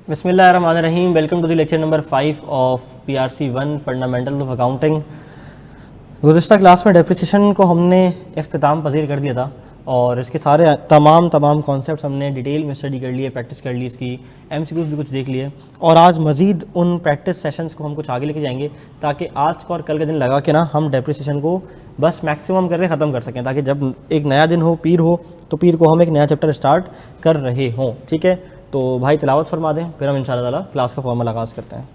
बिस्मिल्लाहिर्रहमानिर्रहीम। Welcome to the lecture number 5 of PRC 1 fundamental of accounting. गुज़िश्ता class में depreciation को हमने इख्तिताम पजीर कर दिया था और इसके सारे तमाम कॉन्सेप्ट्स हमने डिटेल में स्टडी कर लिए, प्रैक्टिस कर ली, इसकी MCQs भी कुछ देख लिए और आज मज़ीद उन प्रैक्टिस सेशंस को हम कुछ आगे लेके जाएंगे ताकि आज का और कल का दिन लगा के ना हम डेप्रिसिएशन को बस मैक्सिमम करके ख़त्म कर सकें, ताकि जब एक नया दिन हो, पीर हो, तो पीर को हम एक नया चैप्टर स्टार्ट कर रहे हों। ठीक है, तो भाई तिलावत फरमा दें, फिर हम इंशाअल्लाह ताला क्लास का फॉर्मल आगाज़ करते हैं।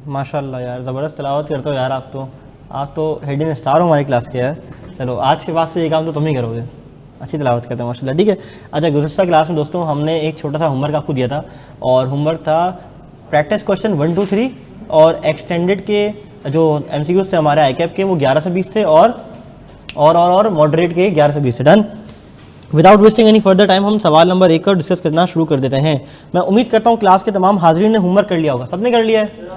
माशाअल्लाह यार, ज़बरदस्त तिलावत करते हो यार। आप तो हेडिंग स्टार हो हमारी क्लास के यार। चलो आज के बाद से ये काम तो तुम ही करोगे, अच्छी तिलावत करते हैं माशाल्लाह। ठीक है, अच्छा गुज़िश्ता क्लास में दोस्तों हमने एक छोटा सा होमवर्क आपको दिया था और होमवर्क था प्रैक्टिस क्वेश्चन 1, 2, 3 और एक्सटेंडेड के जो MCQs थे हमारे ICAP के वो 11 से 20 थे और मॉडरेट के 11 से 20 थे। Done. Without wasting any further time हम सवाल नंबर 1 का डिस्कस करना शुरू कर देते हैं। मैं उम्मीद करता हूँ क्लास के तमाम हाज़रीन ने होमवर्क कर लिया होगा। सबने कर लिया है?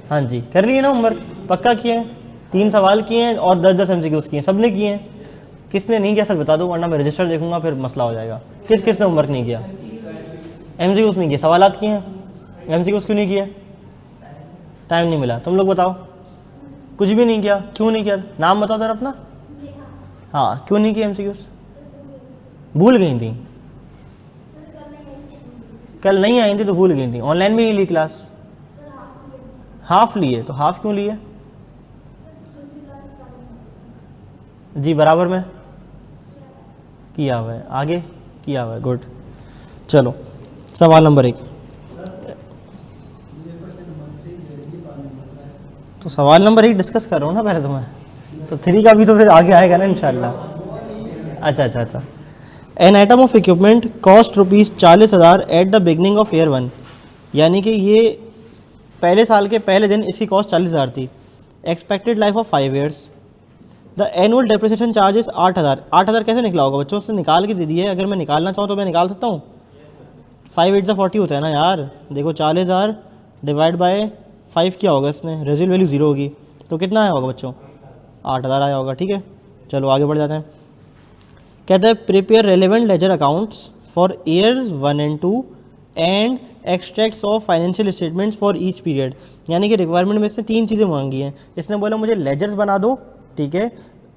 हाँ जी, कर लिए ना होमवर्क? पक्का किए हैं? 3 सवाल किए हैं और 10-10 MCQs किए हैं। सबने किए हैं? किसने नहीं किया सच बता दो, वरना मैं रजिस्टर देखूंगा फिर मसला हो जाएगा। किसने होमवर्क नहीं किया? MCQs नहीं किए, सवालात किए हैं। MCQs क्यों नहीं किए? टाइम नहीं मिला। तुम लोग बताओ, कुछ भी नहीं किया? क्यों नहीं किया? नाम बताओ सर अपना। हाँ, क्यों नहीं किया MCQs? भूल गई थी? कल नहीं आई थी तो भूल गई थी। ऑनलाइन भी नहीं ली क्लास? हाफ लिए, तो हाफ क्यों लिए? जी बराबर में किया हुआ है, आगे किया हुआ है। गुड। चलो सवाल नंबर 1। तो सवाल नंबर 1 डिस्कस कर रहा हूँ ना पहले, तो मैं तो 3 का भी तो फिर आगे आएगा ना इंशाल्लाह। अच्छा। An item of equipment cost ₹40,000 eight the beginning of year 1, यानी कि ये पहले साल के पहले दिन इसकी कॉस्ट 40,000 थी। Expected life of 5 years. The annual depreciation charges 8,000। 8,000 कैसे निकला होगा बच्चों? से निकाल के दे दिए। अगर मैं निकालना चाहूँ तो मैं निकाल सकता हूँ। 5 8 40 होता है ना यार। देखो 40,000 डिवाइड बाय 5 क्या होगा, इसमें रेजिडुअल वैल्यू 0 होगी, तो कितना आया होगा बच्चों? 8,000 आया होगा। ठीक है, चलो आगे बढ़ जाते हैं। कहते हैं prepare relevant ledger accounts for years 1 and 2 and extracts of financial statements for each period. यानी कि रिक्वायरमेंट में इसने 3 चीज़ें मांगी हैं। इसने बोला मुझे लेजर्स बना दो, ठीक है,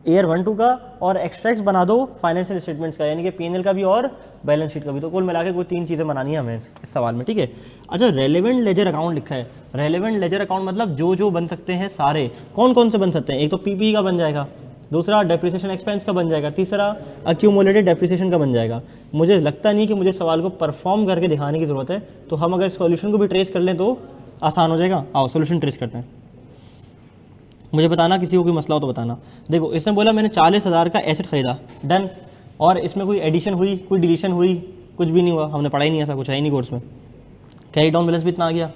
ईयर 1 2 का, और एक्सट्रैक्ट्स बना दो फाइनेंशियल स्टेटमेंट्स का, यानी कि P&L का भी और बैलेंस शीट का भी। तो कुल मिला के कोई 3 चीज़ें बनानी है हमें इस सवाल में। ठीक है, अच्छा रेलेवेंट लेजर अकाउंट लिखा है। रेलेवेंट लेजर अकाउंट मतलब जो बन सकते हैं सारे। कौन से बन सकते हैं? एक तो PPE का बन जाएगा, दूसरा डेप्रिसिएशन एक्सपेंस का बन जाएगा, तीसरा अक्यूमुलेटेड डेप्रिसिएशन का बन जाएगा। मुझे लगता नहीं कि मुझे सवाल को परफॉर्म करके दिखाने की ज़रूरत है, तो हम अगर सॉल्यूशन को भी ट्रेस कर लें तो आसान हो जाएगा। आओ सॉल्यूशन ट्रेस करते हैं। मुझे बताना, किसी को कोई मसला हो तो बताना। देखो इसने बोला मैंने 40,000 का एसेट ख़रीदा, डन, और इसमें कोई एडिशन हुई, कोई डिलीशन हुई, कुछ भी नहीं हुआ, हमने पढ़ा ही नहीं, ऐसा कुछ है ही नहीं कोर्स में। कैरी डाउन बैलेंस भी इतना आ गया,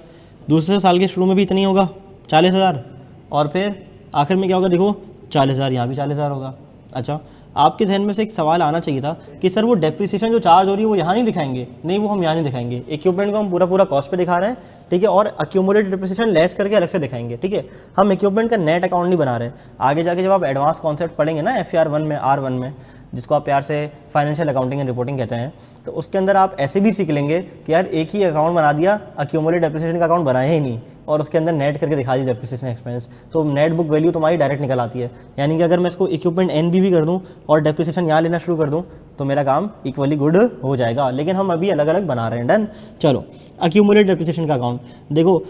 दूसरे साल के शुरू में भी इतना ही होगा 40,000, और फिर आखिर में क्या होगा? देखो 40,000, यहाँ भी 40,000 होगा। अच्छा आपके जहन में से एक सवाल आना चाहिए था कि सर वो डेप्रिसिएशन जो चार्ज हो रही है वो यहाँ नहीं दिखाएंगे, नहीं वो हम यहाँ नहीं दिखाएंगे, इक्विपमेंट को हम पूरा पूरा कॉस्ट पे दिखा रहे हैं, ठीक है, और अक्यूमुलेटेड डेप्रिसिएशन लेस करके अलग से दिखाएंगे, ठीक है। हम इक्विपमेंट का नेट अकाउंट नहीं बना रहे। आगे जाके जब आप एडवांस कॉन्सेप्ट पढ़ेंगे ना FAR 1 में, R1 में, जिसको आप प्यार से फाइनेंशियल अकाउंटिंग एंड रिपोर्टिंग कहते हैं, तो उसके अंदर आप ऐसे भी सीख लेंगे कि यार एक ही अकाउंट बना दिया, अक्यूमुलेटेड डेप्रिसिएशन का अकाउंट बनाया ही नहीं, और उसके अंदर नेट करके दिखा दी डेप्रिसिएशन एक्सपेंस, तो नेट बुक वैल्यू तुम्हारी डायरेक्ट निकल आती है। यानी कि अगर मैं इसको इक्विपमेंट NB भी कर दूं और डेप्रिसिएशन यहाँ लेना शुरू कर दूं तो मेरा काम इक्वली गुड हो जाएगा, लेकिन हम अभी अलग अलग बना रहे हैं। डन। चलो, अक्यूमुलेटेड डेप्रिसिएशन का अकाउंट देखो,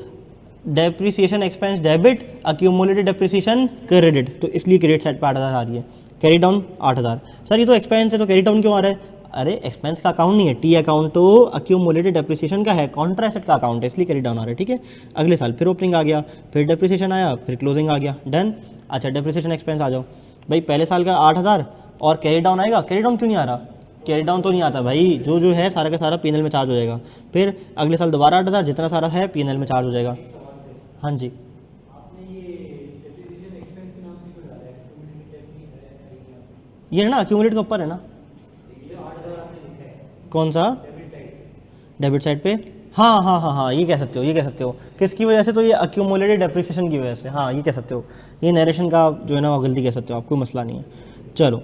depreciation expense debit, accumulated depreciation credit, तो इसलिए क्रेडिट साइड पर 8,000 आ रही है, कैरी डाउन 8,000। सर ये तो एक्सपेंस है तो कैरी डाउन क्यों आ रहा है? अरे एक्सपेंस का अकाउंट नहीं है, टी अकाउंट तो अक्यूमुलेटेड डेप्रिसिएशन का है, कॉन्ट्रा एसेट का अकाउंट है, इसलिए कैरी डाउन आ रहा है, ठीक है। अगले साल फिर ओपनिंग आ गया, फिर डेप्रिसिएशन आया, फिर क्लोजिंग आ गया। डन। अच्छा, डेप्रिसिएशन एक्सपेंस आ जाओ भाई, पहले साल का 8,000 और कैरी डाउन आएगा। कैरी डाउन क्यों नहीं आ रहा? कैरी डाउन तो नहीं आता भाई, जो है सारा का सारा P&L में चार्ज हो जाएगा। फिर अगले साल दोबारा 8,000, जितना सारा है P&L में चार्ज हो जाएगा। हाँ जी, ये है ना अक्यूमुलेट के ऊपर है ना, कौन सा? डेबिट साइड पे। हाँ हाँ हाँ हाँ, ये कह सकते हो, ये कह सकते हो। किसकी वजह से? तो ये अक्यूमुलेटेड डेप्रिसिएशन की वजह से, हाँ ये कह सकते हो। ये नरेशन का जो है ना वो गलती कह सकते हो आप, कोई मसला नहीं है। चलो,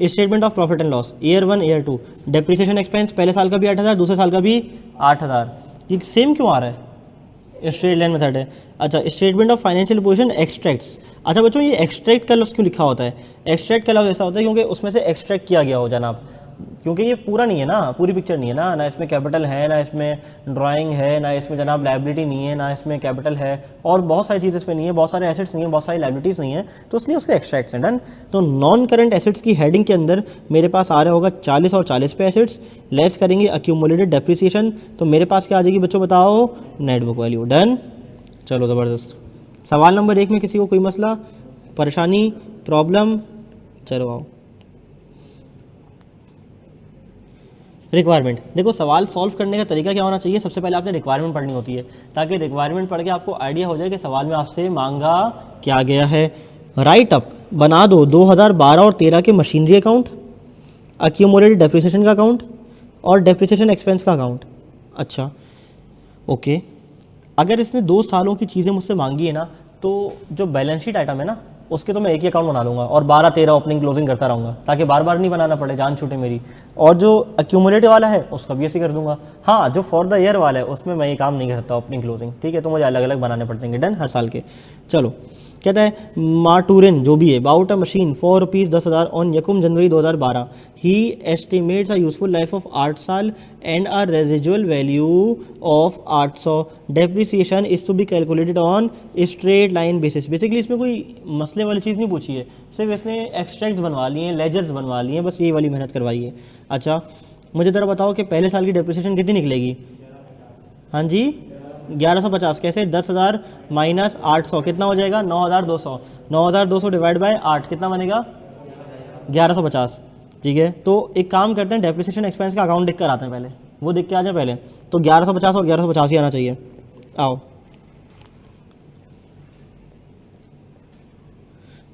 statement of profit and loss year 1 year 2, depreciation expense पहले साल का भी 8,000, दूसरे साल का भी 8,000। ये सेम क्यों आ रहा है? स्ट्रेट लाइन मेथड है। अच्छा, statement of financial position extracts. अच्छा बच्चों, ये एक्सट्रैक्ट का लफ्ज़ क्यों लिखा होता है? एक्सट्रैक्ट का लफ्ज़ ऐसा होता है क्योंकि उसमें से एक्सट्रैक्ट किया गया हो जनाब, क्योंकि ये पूरा नहीं है ना, पूरी पिक्चर नहीं है ना, ना इसमें कैपिटल है, ना इसमें ड्राइंग है, ना इसमें जनाब लायबिलिटी नहीं है, ना इसमें कैपिटल है, और बहुत सारी चीज़ें इसमें नहीं है, बहुत सारे एसेट्स नहीं है, बहुत सारी लायबिलिटीज़ नहीं है, तो इसलिए उसके एक्सट्रैक्ट्स हैं। डन। तो नॉन करंट एसेट्स की हेडिंग के अंदर मेरे पास आ रहा होगा 40 और 40 पे एसेट्स, लेस करेंगे अक्यूमुलेटेड डेप्रिसिएशन, तो मेरे पास क्या आ जाएगी बच्चों बताओ? Net book value. डन। चलो ज़बरदस्त। सवाल नंबर 1 में किसी को कोई मसला, परेशानी, प्रॉब्लम? चलो आओ। रिक्वायरमेंट देखो, सवाल सॉल्व करने का तरीका क्या होना चाहिए? सबसे पहले आपने रिक्वायरमेंट पढ़नी होती है, ताकि रिक्वायरमेंट पढ़ के आपको आइडिया हो जाए कि सवाल में आपसे मांगा क्या गया है। राइट अप बना दो 2012 और 13 के मशीनरी अकाउंट, अक्यूमुलेटेड डेप्रिसिएशन का अकाउंट और डेप्रिसिएशन एक्सपेंस का अकाउंट। अच्छा ओके, अगर इसने 2 सालों की चीज़ें मुझसे मांगी है ना, तो जो बैलेंस शीट आइटम है ना उसके तो मैं एक ही अकाउंट बना लूँगा और 12-13 ओपनिंग क्लोजिंग करता रहूँगा, ताकि बार बार नहीं बनाना पड़े, जान छूटे मेरी। और जो अक्यूमुलेटिव वाला है उसका भी ऐसे कर दूंगा। हाँ, जो फॉर द ईयर वाला है उसमें मैं ये काम नहीं करता ओपनिंग क्लोजिंग, ठीक है, तो मुझे अलग अलग बनाने पड़ जाएंगे। डन, हर साल के। चलो, कहता है मार्टूरिन जो भी है, bought a machine for ₹10,000 on यकुम जनवरी 2012, he estimates a useful life of 8 साल and a residual value of 800, depreciation is to be calculated on straight line basis. Basically इसमें कोई मसले वाली चीज़ नहीं पूछी है, सिर्फ इसने एक्सट्रैक्ट बनवा लिए हैं, लेजर्स बनवा लिए हैं, बस यही वाली मेहनत करवाई है। अच्छा, मुझे ज़रा बताओ कि पहले साल की डेप्रिसिएशन कितनी निकलेगी? हाँ जी, 1150। कैसे? 10,000 माइनस 800 कितना हो जाएगा? 9,200। 9,200 डिवाइड बाय 8 कितना बनेगा? 1150। ठीक है, तो एक काम करते हैं, डेप्रिसिएशन एक्सपेंस का अकाउंट लिख कर आते हैं पहले, वो देख के आ जाए पहले। तो 1150 और 1150 ही आना चाहिए। आओ,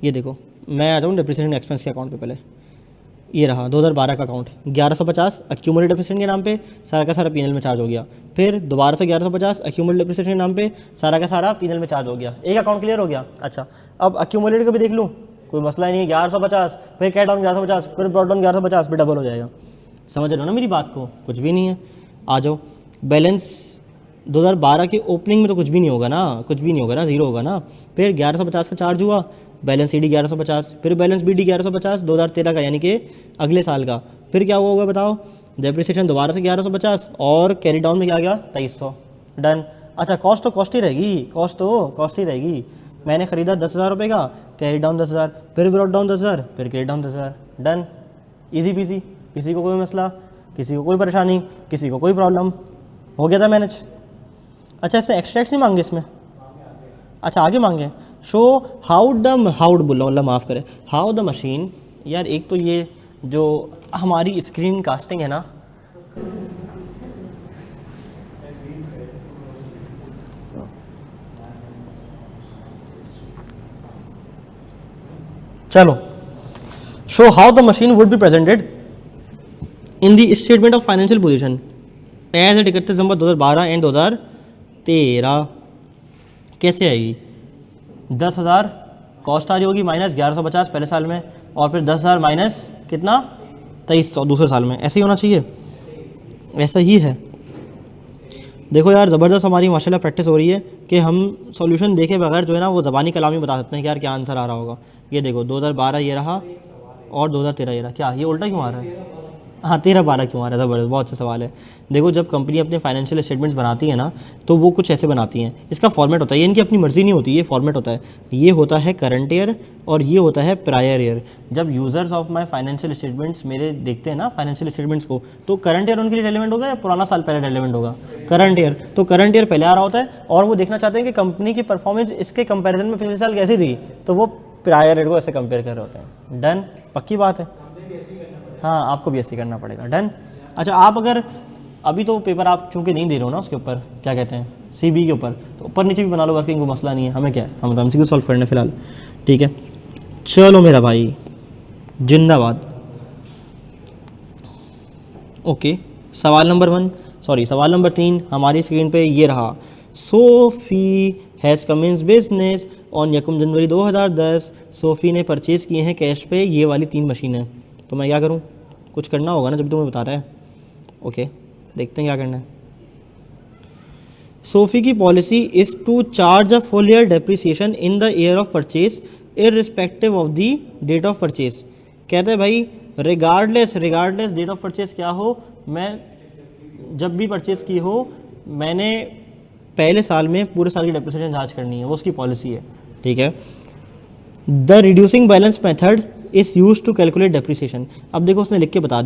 ये देखो, मैं आ जाऊँ डेप्रिसिएशन एक्सपेंस के अकाउंट पे पहले। ये रहा 2012 का अकाउंट, 1150 अक्यूमुलेटेड डेप्रिसिएशन के नाम पे सारा का सारा P&L में चार्ज हो गया। फिर दोबारा से 1150 अक्यूमुलेटेड डेप्रिसिएशन के नाम पे सारा का सारा P&L में चार्ज हो गया। एक अकाउंट क्लियर हो गया। अच्छा, अब अक्यूमुलेटेड का भी देख लूँ, कोई मसला ही नहीं है। 1150 फिर कैट डाउन 1150 फिर ब्रॉड डाउन 1150 फिर डबल हो जाएगा। समझ रहे हो ना मेरी बात को? कुछ भी नहीं है। आ जाओ, बैलेंस 2012 के ओपनिंग में तो कुछ भी नहीं होगा ना, कुछ भी नहीं होगा ना, जीरो होगा ना। फिर 1150 का चार्ज हुआ, बैलेंस CD 1150, फिर बैलेंस BD 1150 2013 का, यानी कि अगले साल का। फिर क्या हुआ होगा बताओ? डेप्रिसिएशन दोबारा से 1150 और कैरी डाउन में क्या आ गया? 2300। डन। अच्छा, कॉस्ट तो कॉस्ट ही रहेगी, कॉस्ट तो कॉस्ट ही रहेगी। मैंने खरीदा 10,000 रुपये का, कैरी डाउन 10,000, फिर ब्रॉड डाउन 10,000, फिर carry down 10,000। Done, easy PC. किसी को कोई मसला, किसी को कोई परेशानी, किसी को कोई प्रॉब्लम? हो गया था मैनेज। अच्छा, इससे एक्सट्रैक्ट्स नहीं मांगे इसमें? अच्छा, आगे मांगे। शो हाउ बोलो, अल्लाह माफ़ करे, हाउ द मशीन। यार एक तो ये जो हमारी स्क्रीन कास्टिंग है ना, चलो show how the machine would be presented in the statement of financial position as at 31 December 2012 and 2013। कैसे आएगी? 10,000 कॉस्ट आ रही होगी माइनस 1150 पहले साल में, और फिर 10,000 माइनस कितना 2300 दूसरे साल में। ऐसे ही होना चाहिए, ऐसा ही है। देखो यार ज़बरदस्त हमारी माशाल्लाह प्रैक्टिस हो रही है कि हम सॉल्यूशन देखे बगैर जो है ना वो ज़बानी कलामी बता सकते हैं कि यार क्या आंसर आ रहा होगा। ये देखो 2012 ये रहा और 2013 ये रहा। क्या ये उल्टा क्यों आ रहा है? हाँ 13-12 क्यों आ रहा है? ज़बरदस्त, बहुत अच्छा सवाल है। देखो जब कंपनी अपने फाइनेंशियल स्टेटमेंट्स बनाती है ना तो वो कुछ ऐसे बनाती हैं। इसका फॉर्मेट होता है, ये इनकी अपनी मर्ज़ी नहीं होती, ये फॉर्मेट होता है। ये होता है करंट ईयर और ये होता है प्रायर ईयर। जब users of my financial statements मेरे देखते हैं ना फाइनेंशियल स्टेटमेंट्स को, तो करंट ईयर उनके लिए रेलिवेंट होगा या पुराना साल पहले रेलिवेंट होगा? Current year. तो करंट ईयर पहले आ रहा होता है और वो देखना चाहते हैं कि कंपनी की परफॉर्मेंस इसके कंपैरिजन में पिछले साल कैसी थी, तो वो प्रायर ईयर को ऐसे कंपेयर कर रहे होते हैं। डन, पक्की बात है। हाँ आपको भी ऐसे करना पड़ेगा। डन। अच्छा आप अगर अभी तो पेपर आप चूंकि नहीं दे रहे हो ना उसके ऊपर क्या कहते हैं सीबी के ऊपर, तो ऊपर नीचे भी बना लो, वर्किंग को मसला नहीं है। हमें क्या है, हम तो एमसीक्यू सॉल्व करने फिलहाल। ठीक है चलो मेरा भाई, जिंदाबाद। ओके सवाल नंबर 3 हमारी स्क्रीन पे ये रहा। Sophie has commence business on यकम जनवरी 2010। सोफ़ी ने परचेज़ किए हैं कैश पे ये वाली 3 मशीनें। तो मैं क्या करूं? कुछ करना होगा ना जब तुम्हें बता रहा है। ओके देखते हैं क्या करना है। सोफ़ी की policy is to charge a full year depreciation in the year of purchase irrespective of the date of purchase. कहते हैं भाई रिगार्डलेस डेट ऑफ परचेज क्या हो, मैं जब भी परचेज़ की हो मैंने पहले साल में पूरे साल की डेप्रिसिएशन चार्ज करनी है, वो उसकी पॉलिसी है। ठीक है। The reducing balance method is use to calculate depreciation. अब देखो उसने लिख के बता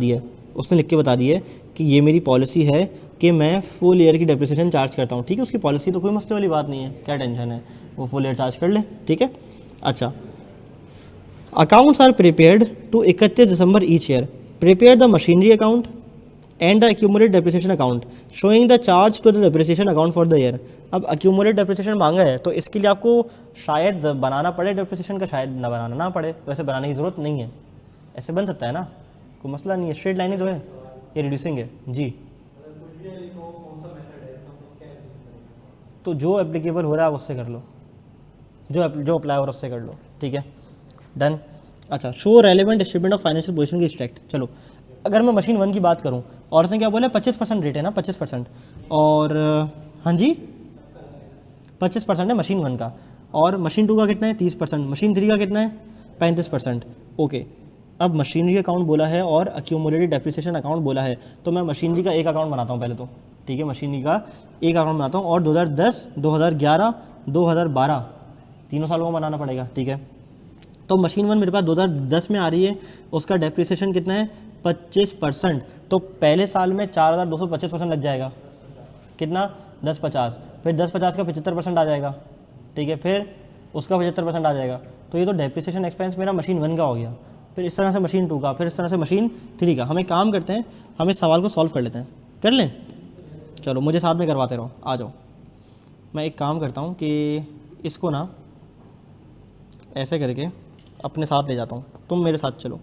दिया कि ये मेरी पॉलिसी है कि मैं फुल ईयर की डेप्रिसिएशन चार्ज करता हूँ। ठीक है उसकी पॉलिसी तो कोई मसले वाली बात नहीं है, क्या टेंशन है, वो फुल ईयर चार्ज कर ले। ठीक है। अच्छा accounts are prepared to 31 December each year. Prepare the machinery account and the accumulate depreciation account showing the charge to the depreciation account for the year. अब एक्यूमुलेट डेप्रिसिएशन मांगा है तो इसके लिए आपको शायद बनाना पड़े डेप्रिसिएशन का, शायद ना बनाना ना पड़े। वैसे बनाने की ज़रूरत नहीं है, ऐसे बन सकता है ना, कोई मसला नहीं है। स्ट्रेट लाइन ही तो है, ये रिड्यूसिंग है जी। तो जो एप्लीकेबल हो रहा है उससे कर लो, जो अप्लाई हो रहा है उससे कर लो। ठीक है डन। अच्छा show relevant statement of financial position की स्ट्रैक्ट। चलो अगर मैं मशीन 1 की बात करूं और उसने क्या बोला 25% रेट है ना 25%, और हाँ जी 25% है मशीन 1 का, और मशीन 2 का कितना है 30%, मशीन 3 का कितना है 35%। ओके अब मशीनरी अकाउंट बोला है और एक्यूमुलेटेड डेप्रिसिएशन अकाउंट बोला है, तो मैं मशीनरी का एक अकाउंट बनाता हूँ पहले तो। ठीक है मशीनरी का एक अकाउंट बनाता हूँ और 2010, 2011, 2012 तीनों सालों में बनाना पड़ेगा। ठीक है तो मशीन 1 मेरे पास 2010 में आ रही है, उसका डेप्रिसिएशन कितना है 25%। तो पहले साल में 4,225% लग जाएगा, कितना 1050, फिर 1050 का 75% आ जाएगा। ठीक है फिर उसका 75% आ जाएगा। तो ये तो डेप्रिसिएशन एक्सपेंस मेरा मशीन 1 का हो गया, फिर इस तरह से मशीन 2 का, फिर इस तरह से मशीन 3 का। हम एक काम करते हैं, हम इस सवाल को सॉल्व कर लेते हैं, कर लें? चलो मुझे साथ में करवाते रहो, आ जाओ। मैं एक काम करता हूँ कि इसको ना ऐसे करके अपने साथ ले जाता हूँ, तुम मेरे साथ चलो।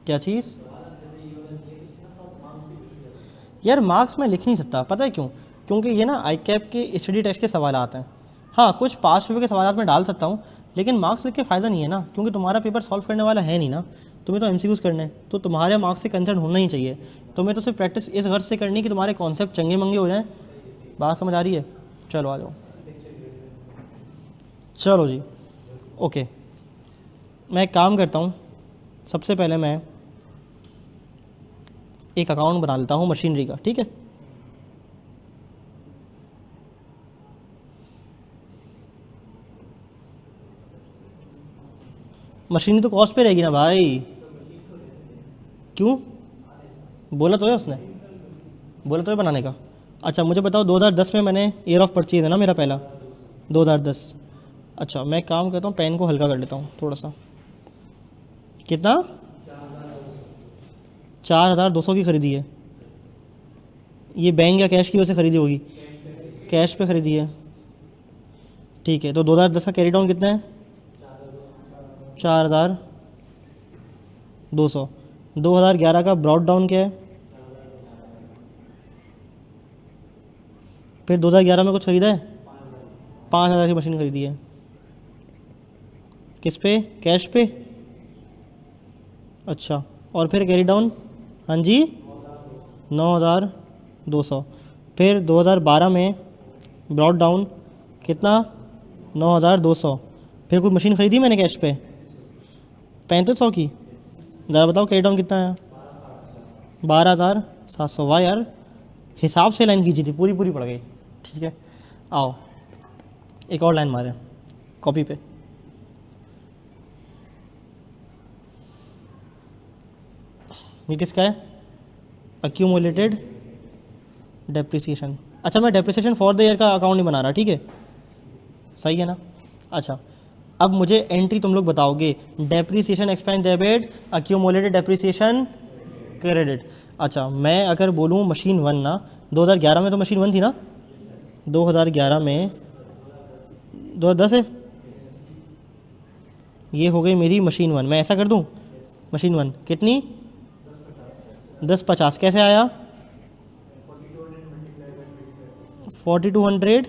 क्या चीज़? यार मार्क्स में लिख नहीं सकता, पता है क्यों? क्योंकि ये ना आई कैप के स्टडी टेस्ट के सवाल आते हैं। हाँ कुछ पास हुए के सवाल में डाल सकता हूँ, लेकिन मार्क्स लिख के फ़ायदा नहीं है ना, क्योंकि तुम्हारा पेपर सॉल्व करने वाला है नहीं ना, तुम्हें तो एमसीक्यूज़ करने हैं, तो तुम्हारे मार्क्स से कंसर्न होना ही चाहिए। तुम्हें तो सिर्फ प्रैक्टिस इस गर्ज से करनी कि तुम्हारे कॉन्सेप्ट चंगे मंगे हो जाएं। बात समझ आ रही है? चलो आ जाओ। चलो जी ओके, मैं एक काम करता हूँ, सबसे पहले मैं एक अकाउंट बना लेता हूँ मशीनरी का। ठीक है मशीनरी तो कॉस्ट पे रहेगी ना भाई, क्यों? बोला तो है उसने, बोला तो है बनाने का। अच्छा मुझे बताओ 2010 में मैंने ईयर ऑफ परचेज है ना मेरा पहला 2010। अच्छा मैं एक काम करता हूँ, पेन को हल्का कर लेता हूँ थोड़ा सा। कितना? 4,200 की ख़रीदी है। ये बैंक या कैश की वजह से ख़रीदी होगी? कैश पे ख़रीदी है। ठीक है, तो 2010 का कैरी डाउन कितना है? 4200। 2011 का ब्रॉड डाउन क्या है? फिर 2011 में कुछ खरीदा है? 5000 की मशीन खरीदी है। किस पे? कैश पे? अच्छा, और फिर कैरी डाउन? हाँ जी, 9200। फिर 2012 में ब्रॉड डाउन कितना? 9200। फिर कोई मशीन खरीदी मैंने कैश पे 3500 की। ज़रा बताओ कैरी डाउन कितना है? 12700। वाह यार, हिसाब से लाइन खींची थी, पूरी पूरी पड़ गई। ठीक है, आओ एक और लाइन मारें कॉपी पे। ये किसका है? Accumulated depreciation. अच्छा, मैं डेप्रिसिएशन फॉर द ईयर का अकाउंट नहीं बना रहा, ठीक है, सही है ना? अच्छा, अब मुझे एंट्री तुम लोग बताओगे, depreciation expense debit, accumulated depreciation credit. अच्छा, मैं अगर बोलूँ मशीन 1 ना, 2011 में तो मशीन 1 थी ना, 2011 में 2010 है, ये हो गई मेरी मशीन 1। मैं ऐसा कर दूँ, मशीन 1 कितनी? 1050। कैसे आया? 4200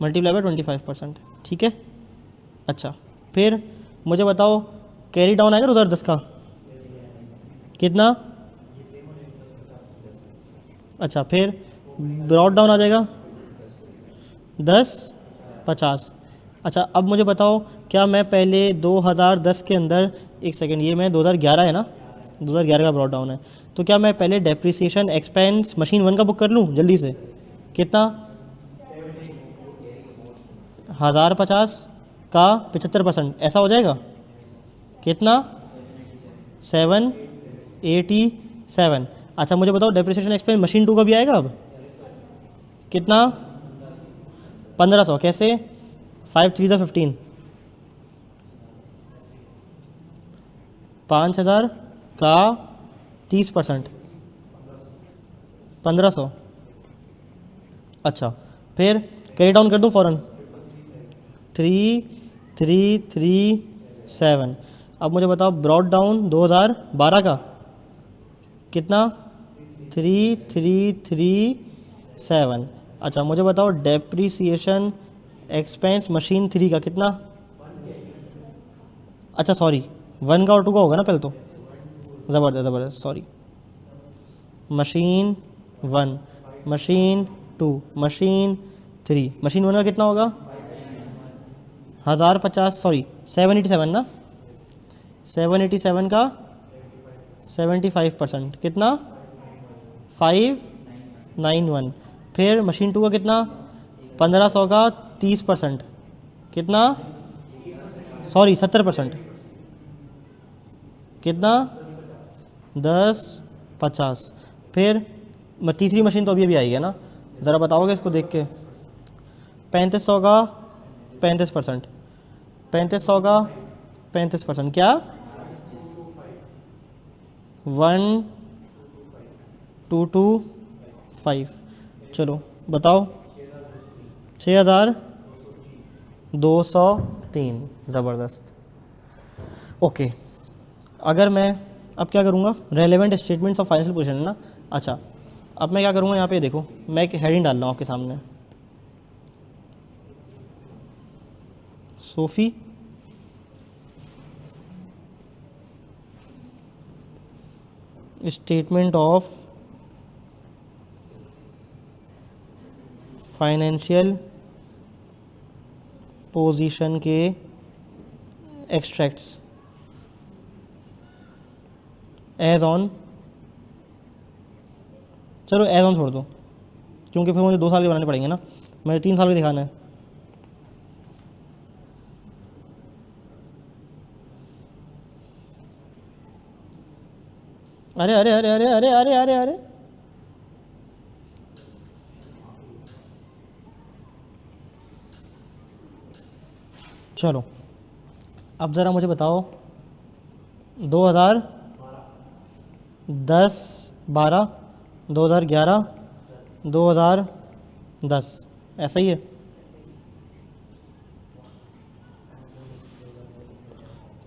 मल्टीप्लाई बाय 25%। ठीक है, अच्छा फिर मुझे बताओ कैरी डाउन आएगा 2010 का कितना? अच्छा, फिर ब्रॉड डाउन आ जाएगा 1050। अच्छा, अब मुझे बताओ क्या मैं पहले 2010 के अंदर, एक सेकेंड, ये मैं 2011 है ना, 2011 का ब्रॉड डाउन है, तो क्या मैं पहले डेप्रिसिएशन एक्सपेंस मशीन 1 का बुक कर लूँ जल्दी से? कितना? 1050 का 75%, ऐसा हो जाएगा? कितना? 787। अच्छा, मुझे बताओ डेप्रिसिएशन एक्सपेंस मशीन 2 का भी आएगा अब? कितना? 1500। कैसे? 5 3 15, 5000 का 30%, 1500। अच्छा, फिर कैरी डाउन कर दूँ फ़ौरन? 3337। अब मुझे बताओ ब्रॉड डाउन 2012 का कितना? 3337। अच्छा, मुझे बताओ डेप्रिसिएशन एक्सपेंस मशीन 3 का कितना? अच्छा सॉरी, 1 का और 2 का होगा ना पहले तो। ज़बरदस्त ज़बरदस्त, sorry. Machine 1, machine 2, machine 3, machine 1 का कितना होगा? 1050, सॉरी 787 ना, 787 का 75% कितना? 591। फिर मशीन 2 का कितना? 1500 का 30% कितना? सॉरी 70% कितना? 1050। फिर तीसरी मशीन तो अभी अभी आई है ना, ज़रा बताओगे इसको देख के? 3500 का 35%, 3500 का 35%, क्या? 1225। चलो बताओ, 6203। ज़बरदस्त। ओके, अगर मैं अब क्या करूँगा, relevant statements of financial position है ना। अच्छा, अब मैं क्या करूँगा, यहाँ पे देखो मैं एक हेडिंग डाल रहा हूँ आपके सामने, SoFi statement of financial position के एक्सट्रैक्ट्स एज ऑन। चलो एज ऑन छोड़ दो, क्योंकि फिर मुझे 2 साल के बनाने पड़ेंगे ना, मुझे 3 साल के दिखाना है। अरे अरे अरे अरे अरे अरे अरे अरे, चलो अब ज़रा मुझे बताओ 2010 12 2011 2010, ऐसा ही है?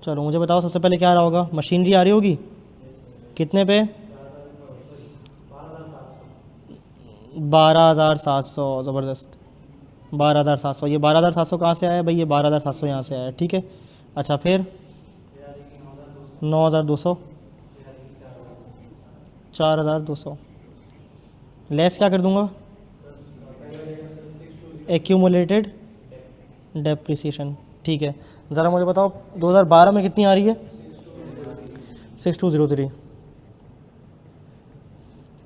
चलो मुझे बताओ सबसे पहले क्या आ रहा होगा, मशीनरी आ रही होगी कितने पे, 12,700, ज़बरदस्त 12,700। ये 12,700 कहाँ से आया भाई, ये 12,700 यहाँ से आया, ठीक है। अच्छा फिर 9,200, 4,200, लेस क्या कर दूंगा, एक्यूमुलेटेड डेप्रिसिएशन, ठीक है। ज़रा मुझे बताओ 2012 में कितनी आ रही है, 6203,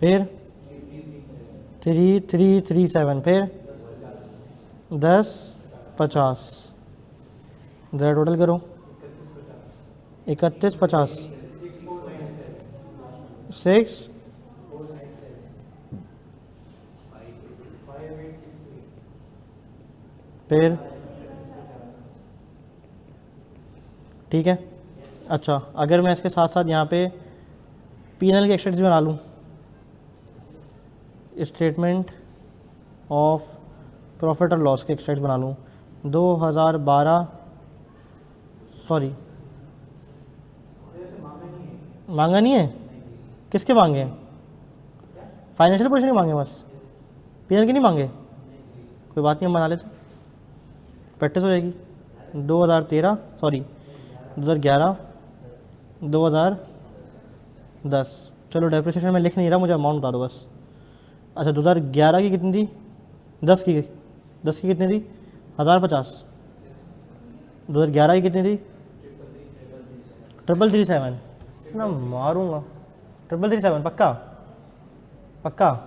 फिर 3337, फिर 1050, ज़रा टोटल करो, 3150, 6, फिर ठीक है। अच्छा अगर मैं इसके साथ साथ यहाँ पे पीएनएल के एक्सट्रैक्ट्स भी बना लूँ, स्टेटमेंट ऑफ प्रॉफिट और लॉस के एक्सट्रैक्ट्स बना लूँ, 2012, सॉरी मांगा नहीं है, किसके मांगे, फाइनेंशियल पोजीशन के मांगे, बस पीएनएल के नहीं मांगे, कोई बात नहीं हम बना लेते, प्रैक्टिस हो जाएगी। 2013, सॉरी 2011, 2010, चलो डेप्रिसिएशन में लिख नहीं रहा, मुझे अमाउंट बता दो बस। अच्छा 2011 की कितनी थी, 10 की कितनी थी, 1050, 2011 की कितनी थी, 337, ना मारूंगा, 337 पक्का पक्का,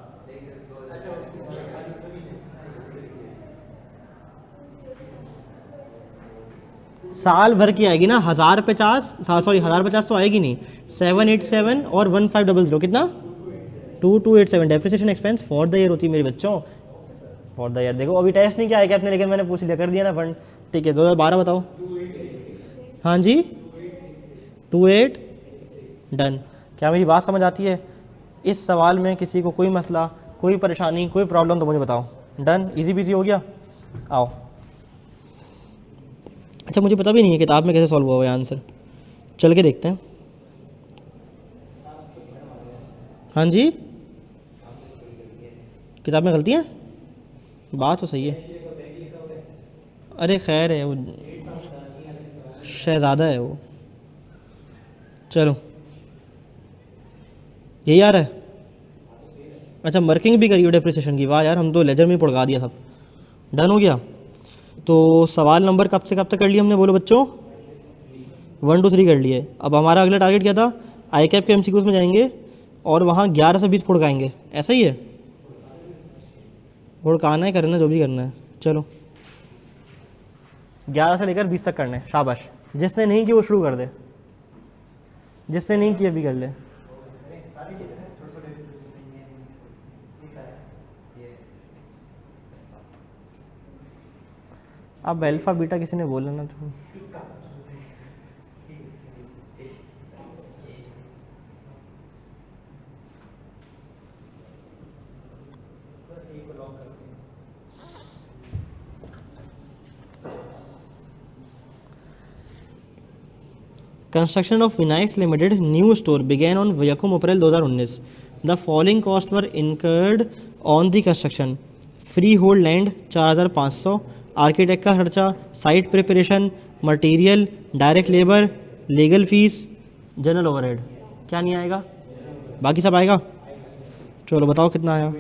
साल भर की आएगी ना, 1050, सॉरी 1050 तो आएगी नहीं, 787 और 1500, कितना, 2287 depreciation expense for the year होती है मेरे बच्चों, फॉर द ईयर। देखो अभी टेस्ट नहीं किया है क्या आपने, लेकिन मैंने पूछ लिया, कर दिया ना फंड, ठीक है। 2012 बताओ, हाँ जी 28, डन। क्या मेरी बात समझ आती है, इस सवाल में किसी को कोई मसला, कोई परेशानी, कोई प्रॉब्लम तो मुझे बताओ, डन, इजी बिजी हो गया, आओ। अच्छा मुझे पता भी नहीं है किताब में कैसे सॉल्व हुआ है आंसर, चल के देखते हैं। हाँ जी किताब में गलती है, बात तो सही है, अरे खैर है वो, शहज़ादा है वो, चलो यही आ रहा है। अच्छा वर्किंग भी करी हो डेप्रिसिएशन की, वाह यार हम तो लेजर में ही पड़का दिया सब, डन हो गया। तो सवाल नंबर कब से कब तक कर लिए हमने, बोलो बच्चों, 1 2 3 कर लिए। अब हमारा अगला टारगेट क्या था, आई कैप के एमसीक्यूज़ में जाएंगे और वहाँ 11 से 20 फुड़काएंगे, ऐसा ही है, फुड़काना है, करना जो भी करना है, चलो 11 से लेकर 20 तक करना है, शाबाश। जिसने नहीं किया वो शुरू कर दे, जिसने नहीं किया भी कर ले। अब अल्फा बीटा किसी ने बोला ना तो कंस्ट्रक्शन ऑफ विनाइक्स limited new store began on यकम अप्रैल 2019। The following cost were incurred on the construction, freehold land 4,500, architect का खर्चा, site preparation, material, direct labour, legal fees, general overhead. क्या नहीं आएगा, बाकी सब आएगा, चलो बताओ कितना आया।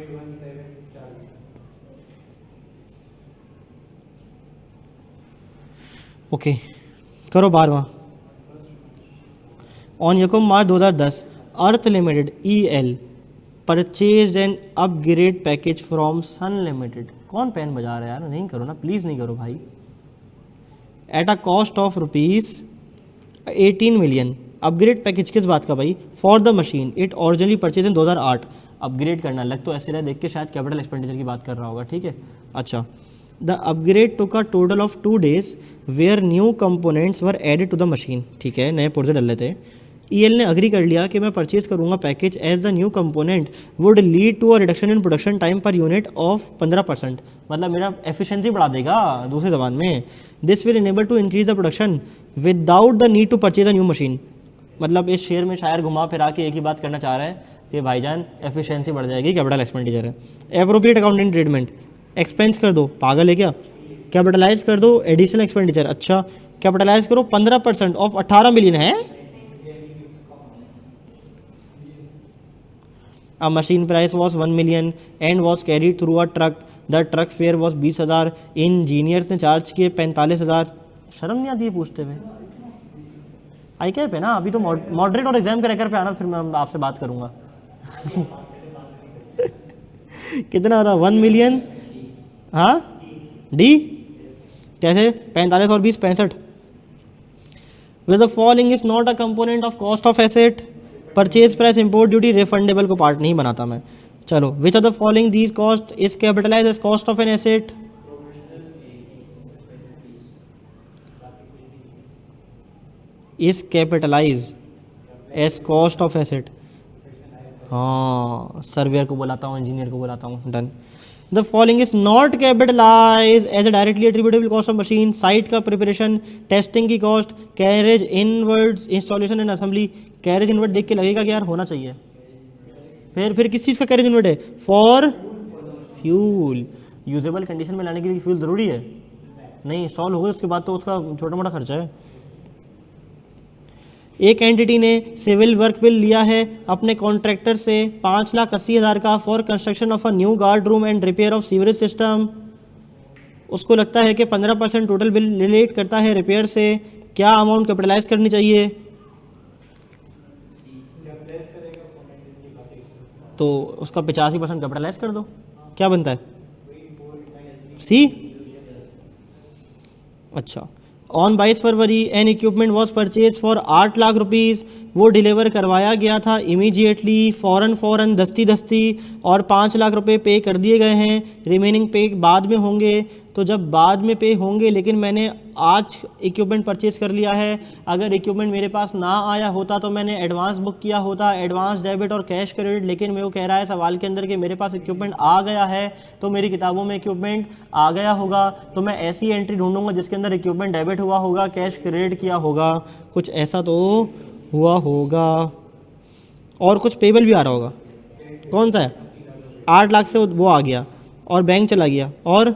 ओके करो 12वां। ऑन यकम March 2010 Earth Limited EL purchase and upgrade package from Sun Limited. कौन पेन बजा रहा है यार, नहीं करो ना प्लीज़, नहीं करो भाई। At a cost of ₹18 million. Upgrade package किस बात का भाई, for the machine it originally purchase in 2008। Upgrade करना, लग तो ऐसे रहा देख के शायद कैपिटल एक्सपेंडिचर की बात कर रहा होगा, ठीक है। अच्छा the upgrade took a total of 2 days where new components were added to the machine, ठीक है, नए पुर्जे डल लेते। EL ने अग्री कर लिया कि मैं परचेज करूंगा package as the new component would lead to a reduction in production time per unit of 15%, मतलब मेरा एफिशिएंसी बढ़ा देगा दूसरे ज़बान में। This will enable to increase the production without the need to purchase a new machine. मतलब इस share में शायर घुमा फिरा के एक ही बात करना चाह रहा है कि भाईजान एफिशिएंसी बढ़ जाएगी, कैपिटल एक्सपेंडिचर है। एप्रोप्रिएट अकाउंटिंग ट्रीटमेंट, एक्सपेंस कर दो, पागल है क्या? कैपिटलाइज कर दो एडिशनल एक्सपेंडिचर, अच्छा कैपिटलाइज करो 15% ऑफ 18 मिलियन है। A machine price was 1 million and was carried through a truck. The truck fare was 20,000. Engineers ने चार्ज किए 45,000। शर्म नहीं आती है पूछते हुए? आई क्या पे ना, अभी तो मॉडरेट और एग्जाम क्रैकर पे आना, फिर मैं आपसे बात करूंगा। कितना था? 1 मिलियन, हाँ डी कैसे? 45 और 20 65। With the following is not a component of cost of asset. Purchase price, import duty, refundable को पार्ट नहीं बनाता मैं। चलो, which are the following these cost is capitalise as cost of an asset? Is capitalise as cost of asset. हाँ, surveyor को बुलाता हूँ, engineer को बुलाता हूँ, done. The following is not capitalise as a directly attributable cost of machine. Site का preparation, testing की cost, carriage inwards, installation and assembly. Carriage inward देख के लगेगा कि यार होना चाहिए। फिर किस चीज़ का कैरेज इनवर्ड है? For fuel. यूजेबल कंडीशन में लाने के लिए फ्यूल ज़रूरी है? नहीं, इंस्टॉल हो गए उसके बाद तो उसका छोटा मोटा खर्चा है। एक एंटिटी ने सिविल वर्क बिल लिया है अपने कॉन्ट्रैक्टर से 5,80,000 का for construction of a new guard room and repair of sewerage system. उसको लगता है कि 15% टोटल बिल रिलेट करता है रिपेयर से। क्या अमाउंट कैपिटलाइज करनी चाहिए? तो उसका 85% कैपिटलाइज कर दो, क्या बनता है? सी। अच्छा, on 22 February N equipment was purchase for 8 lakh rupees. वो डिलीवर करवाया गया था इमीडिएटली, फ़ौरन दस्ती, और 5 लाख रुपए पे कर दिए गए हैं। रिमेनिंग पे बाद में होंगे। तो जब बाद में पे होंगे, लेकिन मैंने आज इक्विपमेंट परचेज कर लिया है। अगर इक्विपमेंट मेरे पास ना आया होता तो मैंने एडवांस बुक किया होता, एडवांस डेबिट और कैश क्रेडिट। लेकिन मैं वो कह रहा है सवाल के अंदर कि मेरे पास इक्विपमेंट आ गया है, तो मेरी किताबों में इक्विपमेंट आ गया होगा। तो मैं ऐसी एंट्री ढूंढूंगा जिसके अंदर इक्विपमेंट डेबिट हुआ होगा, कैश क्रेडिट किया होगा, कुछ ऐसा तो हुआ होगा। और कुछ पेबल भी आ रहा होगा। कौन सा है? 8 लाख से वो आ गया और बैंक चला गया। और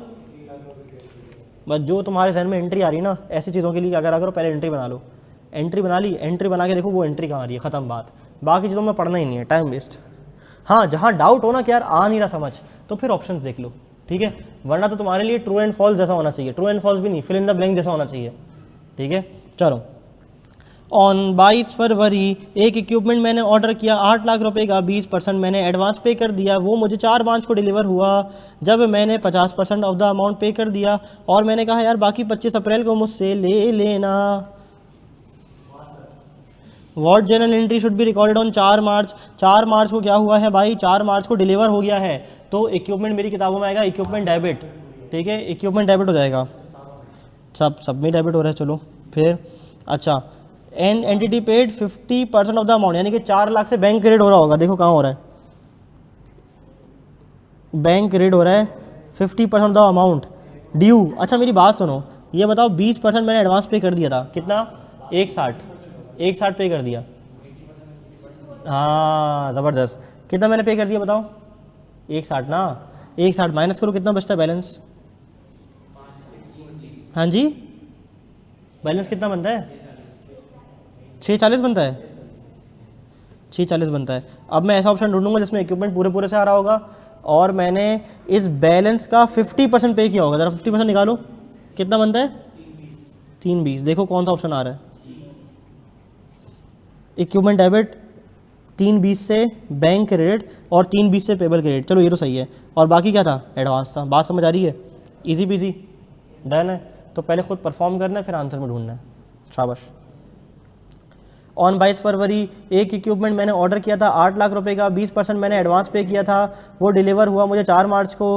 बस जो तुम्हारे जहन में एंट्री आ रही ना, ऐसी चीज़ों के लिए क्या करा करो, पहले एंट्री बना लो। एंट्री बना ली, एंट्री बना के देखो वो एंट्री कहाँ आ रही है, ख़त्म बात। बाकी चीज़ों में पढ़ना ही नहीं है, टाइम वेस्ट। हाँ, जहाँ डाउट हो ना कि यार आ नहीं रहा समझ, तो फिर ऑप्शन देख लो, ठीक है। वरना तो तुम्हारे लिए ट्रू एंड फॉल्स जैसा होना चाहिए, ट्रू एंड फॉल्स भी नहीं, फिल इन द ब्लैंक जैसा होना चाहिए, ठीक है। चलो, ऑन 22 फरवरी एक इक्विपमेंट मैंने ऑर्डर किया 8 लाख रुपए का, 20% मैंने एडवांस पे कर दिया। वो मुझे 4 मार्च को डिलीवर हुआ। जब मैंने 50% ऑफ द अमाउंट पे कर दिया और मैंने कहा यार बाकी 25 अप्रैल को मुझसे ले लेना। What general entry should be recorded on 4 मार्च। 4 मार्च को क्या हुआ है भाई? 4 मार्च को डिलीवर हो गया है, तो इक्विपमेंट मेरी किताबों में आएगा इक्विपमेंट डेबिट, ठीक है, इक्विपमेंट डेबिट हो जाएगा। सब में डेबिट हो रहा है। चलो फिर, अच्छा, and entity paid 50% of the amount, यानी कि 4 लाख से बैंक क्रेडिट हो रहा होगा। देखो कहाँ हो रहा है, बैंक क्रेडिट हो रहा है 50% ऑफ द अमाउंट ड्यू। अच्छा मेरी बात सुनो, ये बताओ 20% मैंने एडवांस पे कर दिया था, कितना? 160 पे कर दिया। हाँ ज़बरदस्त। कितना मैंने पे कर दिया बताओ? 160 ना, 160 माइनस करो, कितना बचता है बैलेंस? हाँ जी, बैलेंस कितना बनता है? 640 बनता है, 640 बनता है। अब मैं ऐसा ऑप्शन ढूंढूंगा जिसमें इक्विपमेंट पूरे से आ रहा होगा और मैंने इस बैलेंस का 50% पे किया होगा। ज़रा 50% निकालो, कितना बनता है? 320। देखो कौन सा ऑप्शन आ रहा है। इक्विपमेंट डेबिट 320 से बैंक क्रेडिट और 320 से पेबल क्रेडिट। चलो ये तो सही है। और बाकी क्या था? एडवांस था। बात समझ आ रही है? इजी पीजी, डन है। तो पहले खुद परफॉर्म करना है, फिर आंसर में ढूंढना है। शाबाश। ऑन 22 फरवरी एक इक्विपमेंट मैंने ऑर्डर किया था 8 लाख रुपए का, 20% मैंने एडवांस पे किया था। वो डिलीवर हुआ मुझे 4 मार्च को,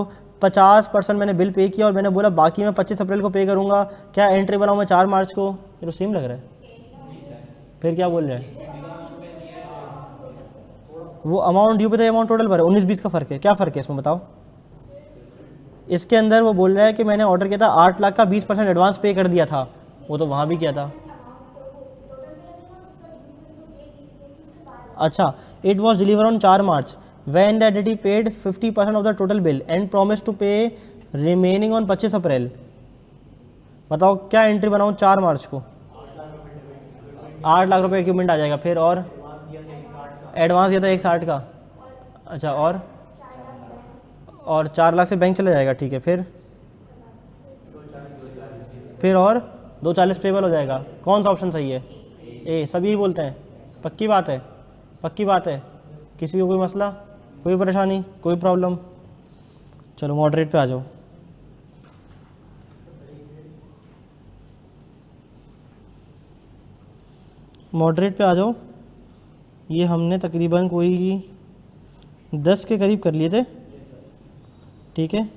50% मैंने बिल पे किया और मैंने बोला बाकी मैं 25 अप्रैल को पे करूँगा। क्या एंट्री बनाऊँ मैं 4 मार्च को? ये तो सेम लग रहा है। फिर क्या बोल रहे हैं? वो अमाउंट ड्यू पे था, अमाउंट टोटल पर 19-20 का फ़र्क है। क्या फ़र्क है इसमें बताओ? इसके अंदर वो बोल रहा है कि मैंने ऑर्डर किया था 8 लाख का, 20% एडवांस पे कर दिया था। वो तो वहाँ भी किया था। अच्छा, it was deliver on 4 March when the entity paid 50% of the total bill and promise to pay remaining on 25 April. बताओ क्या एंट्री बनाऊँ 4 मार्च को? 8 लाख रुपए इक्विपमेंट आ जाएगा। फिर और एडवांस दिया था 160 का। अच्छा, और 4 लाख से बैंक चला जाएगा, ठीक है। फिर और 240 पेबल हो जाएगा। कौन सा ऑप्शन सही है? ए, सभी बोलते हैं। पक्की बात है? पक्की बात है? किसी को कोई मसला, कोई परेशानी, कोई प्रॉब्लम? चलो मॉडरेट पे आ जाओ। मॉडरेट पे आ जाओ। ये हमने तकरीबन कोई 10 के करीब कर लिए थे, ठीक है।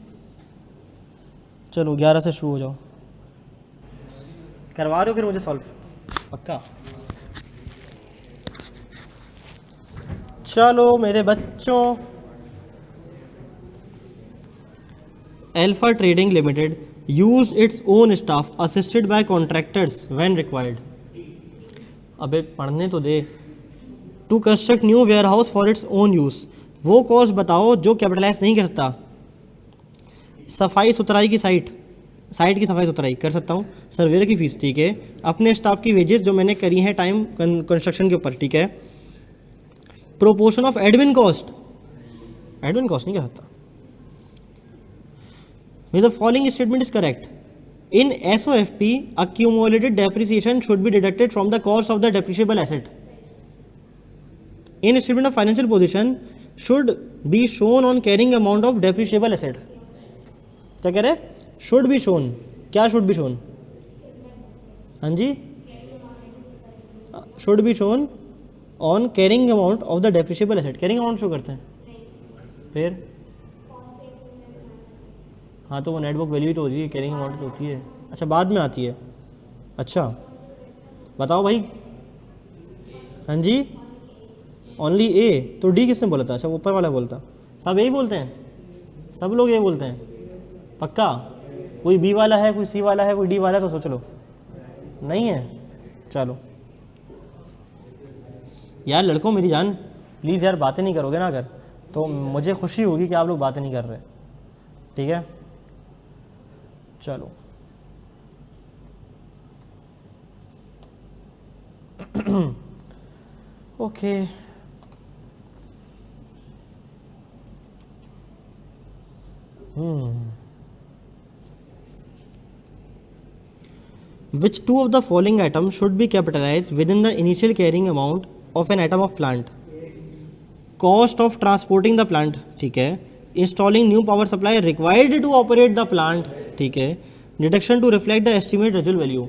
चलो 11 से शुरू हो जाओ। करवा रहे हो फिर मुझे सॉल्व? पक्का? चलो मेरे बच्चों, Alpha Trading limited use its own staff assisted by contractors when required. अबे पढ़ने तो दे। To construct new warehouse for its own use. वो कॉस्ट बताओ जो कैपिटलाइज नहीं कर सकता। सफाई सुथराई की साइट की सफाई सुथराई कर सकता हूँ। सर्वेयर की फीस, ठीक है। अपने स्टाफ की वेजेस जो मैंने करी है टाइम कंस्ट्रक्शन के ऊपर, ठीक है। प्रोपोर्शन ऑफ एडमिन कॉस्ट नहीं कर सकता। The following statement is correct. In SOFP accumulated depreciation should be deducted from the cost of the depreciable asset. In statement of financial position should be shown on carrying amount of depreciable asset. क्या कह रहे? Should be shown. क्या should be shown? हाँ जी, should be shown on carrying amount of the depreciable asset. Carrying amount show करते हैं। फिर हाँ, तो वो नेटबुक वैल्यू तो होती है, कैरिंग अमाउंट तो होती है। अच्छा, बाद में आती है। अच्छा बताओ भाई। हाँ जी, ओनली ए। तो डी किसने बोला था? अच्छा, ऊपर वाला बोलता। सब यही बोलते हैं, सब लोग ये बोलते हैं। पक्का? कोई बी वाला है, कोई सी वाला है, कोई डी वाला है? तो सोच लो। नहीं है? चलो यार लड़कों, मेरी जान प्लीज़ यार, बातें नहीं करोगे ना अगर, तो मुझे खुशी होगी कि आप लोग बातें नहीं कर रहे, ठीक है। चलो okay. Which two of the following items should be capitalized within the initial carrying amount of an atom of plant? Cost of transporting the plant, ठीक है। Installing new power supply required to operate the plant, ठीक है। Deduction to reflect the estimate residual value.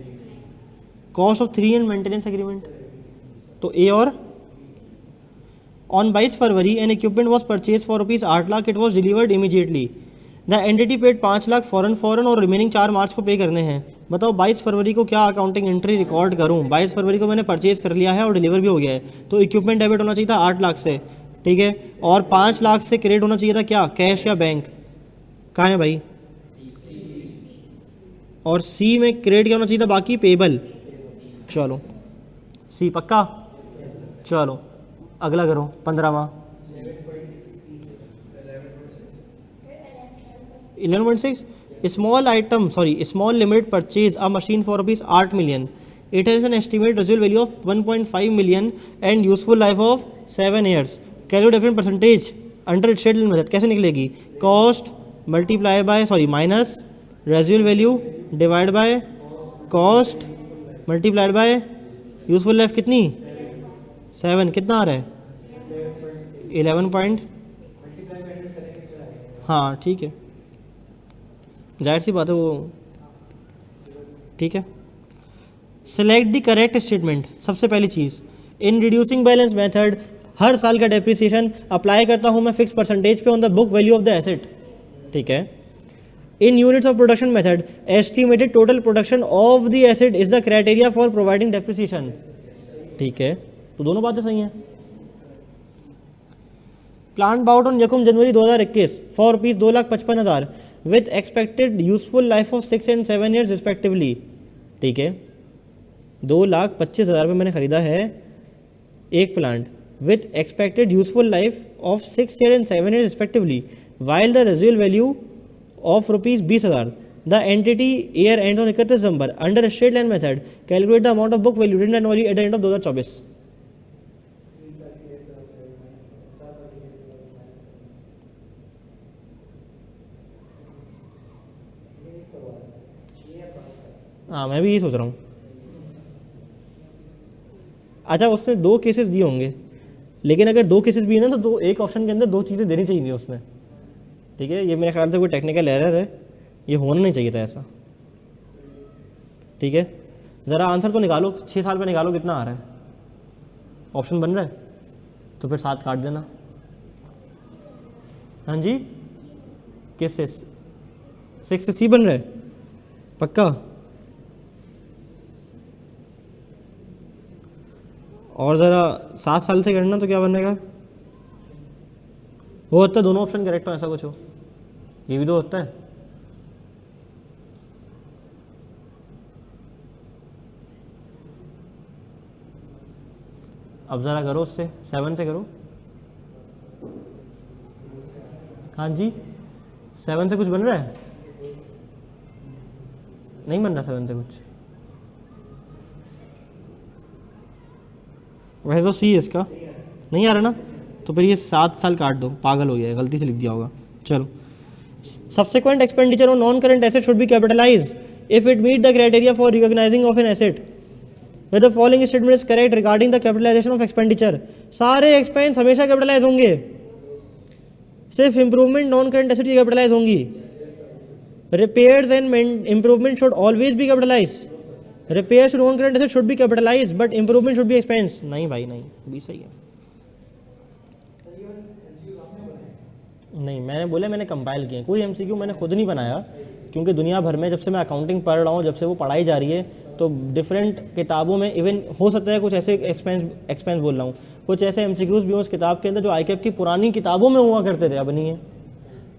Cost of 3 and maintenance agreement. तो A और on 22 February an equipment was purchased for rupees 8 lakh, it was delivered immediately. The entity paid 5 lakh फॉरन और remaining 4 मार्च को पे करने हैं। बताओ 22 फरवरी को क्या अकाउंटिंग एंट्री रिकॉर्ड करूं? 22 फरवरी को मैंने परचेज कर लिया है और डिलीवर भी हो गया है, तो इक्विपमेंट डेबिट होना चाहिए था 8 लाख से, ठीक है। और 5 लाख से क्रेडिट होना चाहिए था क्या? कैश या बैंक? कहाँ है भाई? और सी में क्रेडिट क्या होना चाहिए था? बाकी पेबल। चलो सी पक्का। चलो अगला करो 15वां 11.6 small limit purchase a machine for rupees 8 million. It has an estimated residual value of 1.5 million and useful life of 7 years. Calculate different percentage under its schedule method. कैसे निकलेगी? Cost multiply by minus residual value divide by cost multiplied by useful life कितनी? 7। कितना आ रहा है? 11 point. हाँ ठीक है, जाहिर सी बात है वो, ठीक है। Select the correct statement. सबसे पहली चीज़, इन रिड्यूसिंग बैलेंस मेथड हर साल का डेप्रिसिएशन अप्लाई करता हूँ मैं फिक्स परसेंटेज पे on the book value of the asset, ठीक है। In units of production method estimated total production of the asset is the criteria for providing depreciation, ठीक है। तो दोनों बातें सही हैं। प्लांट बाउट ऑन यकुम जनवरी 2021 for rupees 2,55,000 with expected useful life of 6 and 7 years respectively, ठीक है। 2,25,000 में मैंने ख़रीदा है एक plant, with expected useful life of 6 years and 7 years respectively, while the residual value of rupees 20,000. The entity year ends on 31 December. Under a straight line method, calculate the amount of book value written annually at the end of 2024. हाँ, मैं भी यही सोच रहा हूँ. अच्छा, उसने 2 cases दिए होंगे, लेकिन अगर 2 केसेस भी है ना, तो एक ऑप्शन के अंदर 2 चीज़ें देनी चाहिए उसमें. ठीक है, ये मेरे ख्याल से कोई टेक्निकल एरर है, ये होना नहीं चाहिए था ऐसा. ठीक है, ज़रा आंसर तो निकालो. 6 साल पे निकालो कितना आ रहा है. ऑप्शन बन रहा है तो फिर 7 काट देना. हाँ जी, किस से? 6 से सी बन रहा है पक्का. और ज़रा 7 साल से करना तो क्या बनेगा. वो होता है दोनों ऑप्शन करेक्ट हो, ऐसा कुछ हो. ये भी तो होता है. अब ज़रा करो उससे, 7 से करो. हाँ जी, 7 से कुछ बन रहा है? नहीं बन रहा 7 से कुछ. वैसे तो सी है इसका, नहीं आ रहा ना, तो फिर ये 7 साल काट दो. पागल हो गया है, गलती से लिख दिया होगा. चलो. Subsequent expenditure on non current asset should be capitalise if it meet the criteria for recognising of an asset. Whether the following statement is correct regarding the capitalization of expenditure. सारे एक्सपेंस हमेशा capitalise होंगे, सिर्फ improvement non current asset की capitalise होंगी. Repairs and improvement should always be capitalise. Repairs non current asset should be capitalise but improvement should be expense. नहीं भाई नहीं, भी सही है. नहीं, मैंने बोले मैंने कंपाइल किए, कोई एमसीक्यू मैंने खुद नहीं बनाया, क्योंकि दुनिया भर में जब से मैं अकाउंटिंग पढ़ रहा हूँ, जब से वो पढ़ाई जा रही है, तो डिफरेंट किताबों में इवन हो सकता है कुछ ऐसे एक्सपेंस बोल रहा हूँ, कुछ ऐसे एमसीक्यूज़ भी हो उस किताब के अंदर जो आईकैप की पुरानी किताबों में हुआ करते थे, अब नहीं है.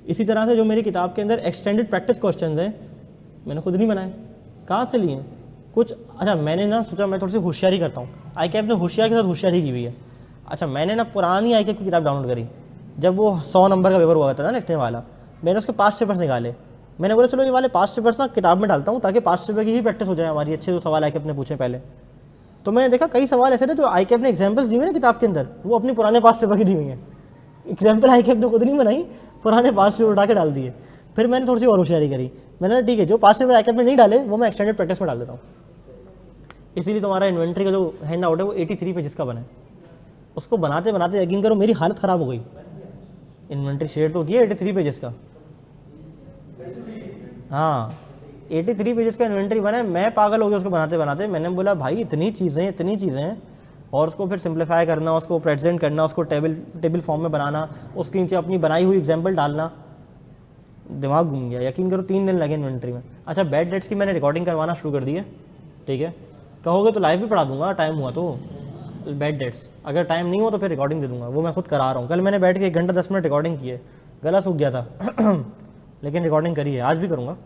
इसी तरह से जो मेरी किताब के अंदर एक्सटेंडेड प्रैक्टिस क्वेश्चंस हैं, मैंने खुद नहीं बनाए. कहाँ से लिए कुछ. अच्छा, मैंने ना सोचा मैं थोड़ी सी होशियारी करता हूँ. आईकैप ने होशियार के साथ होशियारी की हुई है. अच्छा, मैंने ना पुरानी आईकैप की किताब डाउनलोड करी, जब वो 100 नंबर का पेपर हुआ था ना लिखने वाला, मैंने उसके 5 पेपर्स निकाले. मैंने बोला चलो ये वाले 5 पेपर्स ना किताब में डालता हूँ, ताकि 5 पेपर की ही प्रैक्टिस हो जाए हमारी. अच्छे जो सवाल आईकैप ने पूछे पहले, तो मैंने देखा कई सवाल ऐसे थे जो आईकैप ने एग्जाम्पल्स दी हुई ना किताब के अंदर, वो अपने पुराने 5 पेपर की दी हुई हैं. एग्जाम्पल आईकैप ने खुद नहीं बनाई, पुराने 5 पेपर उठा के डाल दिए. फिर मैंने थोड़ी सी और होशियारी करी. मैंने ठीक है, जो 5 पेपर आईकैप में नहीं डाले वो मैं एक्सटेंडेड प्रैक्टिस में डाल देता हूँ. इसीलिए तुम्हारा इन्वेंट्री का जो हैंड आउट है वो 83 पेजेस का बना है. उसको बनाते बनाते यकीन करो मेरी हालत ख़राब हो गई. इन्वेंट्री शेयर तो होती है 83 पेजेस का. हाँ, 83 पेजेस का इन्वेंट्री बना है. मैं पागल हो गया उसको बनाते बनाते. मैंने बोला भाई इतनी चीज़ें और उसको फिर सिंप्लीफाई करना, उसको प्रेजेंट करना, उसको टेबल फॉर्म में बनाना, उसके नीचे अपनी बनाई हुई एग्जाम्पल डालना, दिमाग घूम गया. यकीन करो 3 दिन लगे इन्वेंट्री में. अच्छा, बैड डेट्स की मैंने रिकॉर्डिंग करवाना शुरू कर दी है. ठीक है, कहोगे तो लाइव भी पढ़ा दूंगा टाइम हुआ तो. बैड डेट्स अगर टाइम नहीं हो तो फिर रिकॉर्डिंग दे दूंगा, वो मैं खुद करा रहा हूँ. कल मैंने बैठ के 1 घंटा 10 मिनट रिकॉर्डिंग की है, गला सूख गया था लेकिन रिकॉर्डिंग करी है. आज भी करूँगा,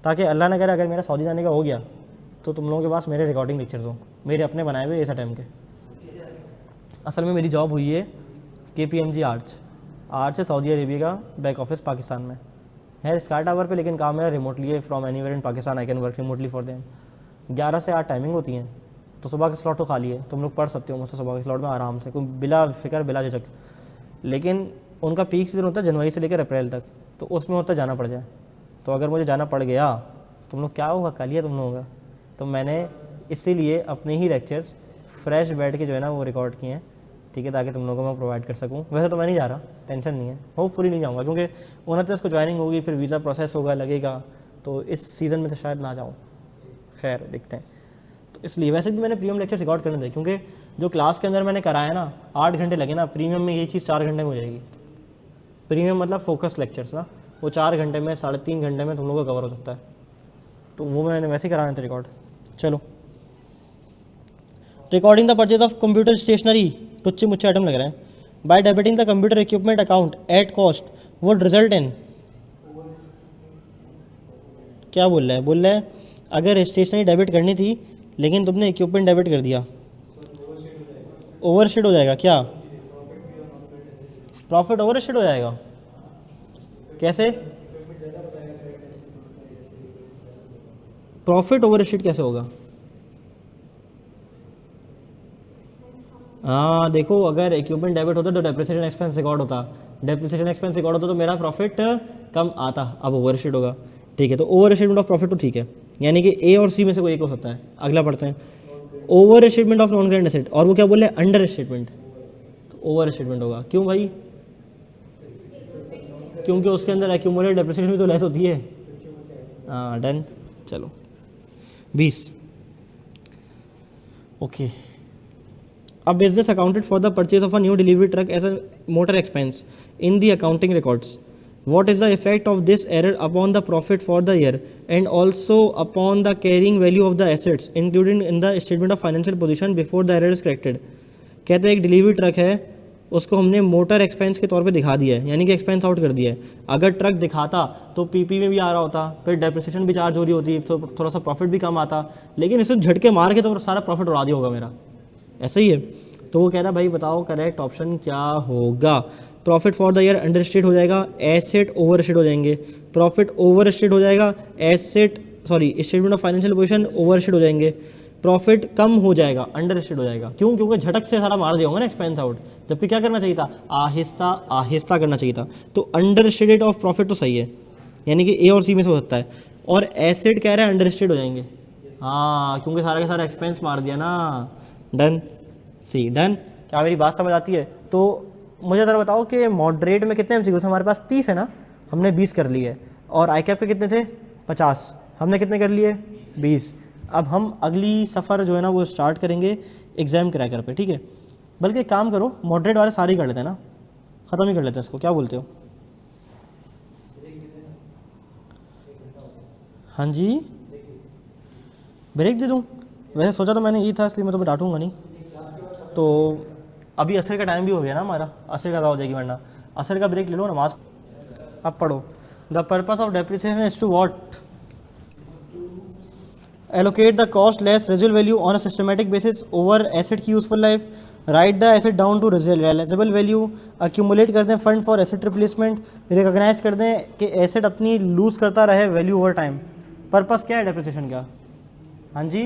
ताकि अल्लाह ने करे अगर मेरा सऊदी जाने का हो गया तो तुम लोगों के पास मेरे रिकॉर्डिंग लेक्चर्स हों, मेरे अपने बनाए हुए इस टाइम के. असल में मेरी जॉब हुई है KPMG आर्च है सऊदी अरेबिया का बैक ऑफिस पाकिस्तान में है, स्काई टावर पे, लेकिन काम मेरा रिमोटली है. From anywhere in Pakistan I can work remotely for them. 11 से 8 टाइमिंग होती हैं, तो सुबह का स्लॉट तो खाली है, तुम लोग पढ़ सकते हो मुझसे सुबह के स्लॉट में आराम से, कोई बिला फिक्र बिला झिझक. लेकिन उनका पीक सीजन होता है जनवरी से लेकर अप्रैल तक, तो उसमें होता जाना पड़ जाए. तो अगर मुझे जाना पड़ गया तुम लोग क्या होगा, कल ही तुम लोगों का. तो मैंने इसीलिए अपने ही लेक्चर्स फ्रेश बैठ के जो है ना वो रिकॉर्ड किए हैं. ठीक है, ताकि तुम लोगों को मैं प्रोवाइड कर सकूं. वैसे तो मैं नहीं जा रहा, टेंशन नहीं है, होपफुली नहीं जाऊंगा, क्योंकि 29 को ज्वाइनिंग होगी, फिर वीज़ा प्रोसेस होगा, लगेगा, तो इस सीज़न में तो शायद ना जाऊँ. खैर देखते हैं. तो इसलिए वैसे भी मैंने प्रीमियम लेक्चर रिकॉर्ड करने थे, क्योंकि जो क्लास के अंदर मैंने कराया ना 8 घंटे लगे ना, प्रीमियम में ये चीज़ 4 घंटे में हो जाएगी. प्रीमियम मतलब फोकस लेक्चर्स ना, वो 4 घंटे में 3.5 घंटे में तुम लोगों को कवर हो सकता है. तो वो मैंने वैसे ही कराने थे रिकॉर्ड. चलो, recording the purchase of computer stationery, टुच्चे मुच्चे आइटम लग रहे हैं. By debiting the computer equipment account at cost would result in. क्या बोल रहा है अगर स्टेशनरी डेबिट करनी थी लेकिन तुमने इक्विपमेंट डेबिट कर दिया, ओवरशीट हो जाएगा क्या? प्रॉफिट ओवरशीट हो जाएगा कैसे? प्रॉफिट ओवरशीट कैसे होगा? हाँ देखो, अगर इक्विपमेंट डेबिट होता तो डेप्रिसिएशन एक्सपेंस रिकॉर्ड होता, डेप्रिसिएशन एक्सपेंस रिकॉर्ड होता तो मेरा प्रॉफिट कम आता, अब ओवरशीट होगा। ठीक है, तो ओवर अशीटमेंट ऑफ प्रॉफिट तो ठीक है, यानी कि ए और सी में से कोई एक हो सकता है। अगला पढ़ते हैं, overstatement of non current asset, और वो क्या बोले? Understatement. तो ओवर अशीटमेंट होगा, क्यों भाई? क्योंकि उसके अंदर एक्यूमुलेट डेप्रिसिएशन भी तो लेस होती है। हाँ डन। चलो 20। Okay, A business accounted for the purchase of a new delivery truck as a motor expense in the accounting records. What is the effect of this error upon the profit for the year and also upon the carrying value of the assets included in the statement of financial position before the error is corrected? कहते हैं एक delivery truck है, उसको हमने motor expense के तौर पे दिखा दिया है, यानी कि एक्सपेंस आउट कर दिया है। अगर ट्रक दिखाता तो पीपी में भी आ रहा होता, फिर डेप्रिसिएशन भी चार्ज हो रही होती, तो थोड़ा सा प्रॉफिट भी कम आता, लेकिन इसे झटके मार के तो सारा प्रॉफिट उड़ा दिया होगा मेरा। ऐसा ही है। तो वो कह रहा भाई बताओ करेक्ट ऑप्शन क्या होगा? Profit for the year under state हो जाएगा, एसेट ओवर स्टेट हो जाएंगे, प्रॉफिट ओवर स्टेट हो जाएगा, asset sorry statement of financial position over state हो जाएंगे, प्रॉफिट कम हो जाएगा, अंडर स्टेट हो जाएगा। क्यों? क्योंकि झटक से सारा मार दिया होगा ना एक्सपेंस आउट, जबकि क्या करना चाहिए था? आहिस्ता आहिस्ता करना चाहिए था। तो अंडर स्टेटेड ऑफ प्रॉफिट तो सही है, यानी कि ए और सी में से हो सकता है। और एसेट कह रहा है अंडर स्टेट हो जाएंगे, हाँ क्योंकि सारा का सारा एक्सपेंस मार दिया ना। डन, सी डन। क्या मेरी बात समझ आती है? तो मुझे ज़रा बताओ कि मॉडरेट में कितने एमसीक्यूज हमारे पास? 30 है ना, हमने 20 कर लिए, और आई कैप के कितने थे? 50, हमने कितने कर लिए? 20। अब हम अगली सफ़र जो है ना वो स्टार्ट करेंगे एग्जाम क्रैकर पे, ठीक है? बल्कि एक काम करो, मॉडरेट वाले सारे ही कर लेते हैं ना, ख़त्म ही कर लेते हैं इसको, क्या बोलते हो? हाँ जी, ब्रेक दे दूँ? वैसे सोचा तो मैंने ये था, इसलिए मैं तो डांटूंगा नहीं। तो अभी असर का टाइम भी हो गया ना हमारा, असर का हो जाएगी वरना। असर का ब्रेक ले लो, नमाज अब पढ़ो। The purpose of depreciation is to what? Allocate the cost less residual value on a systematic basis over asset की useful life, write the asset down to realisable value, accumulate कर दें fund for asset replacement, recognise कर दें कि asset अपनी loose करता रहे value over time. Purpose क्या है डेप्रिसिएशन का? हाँ जी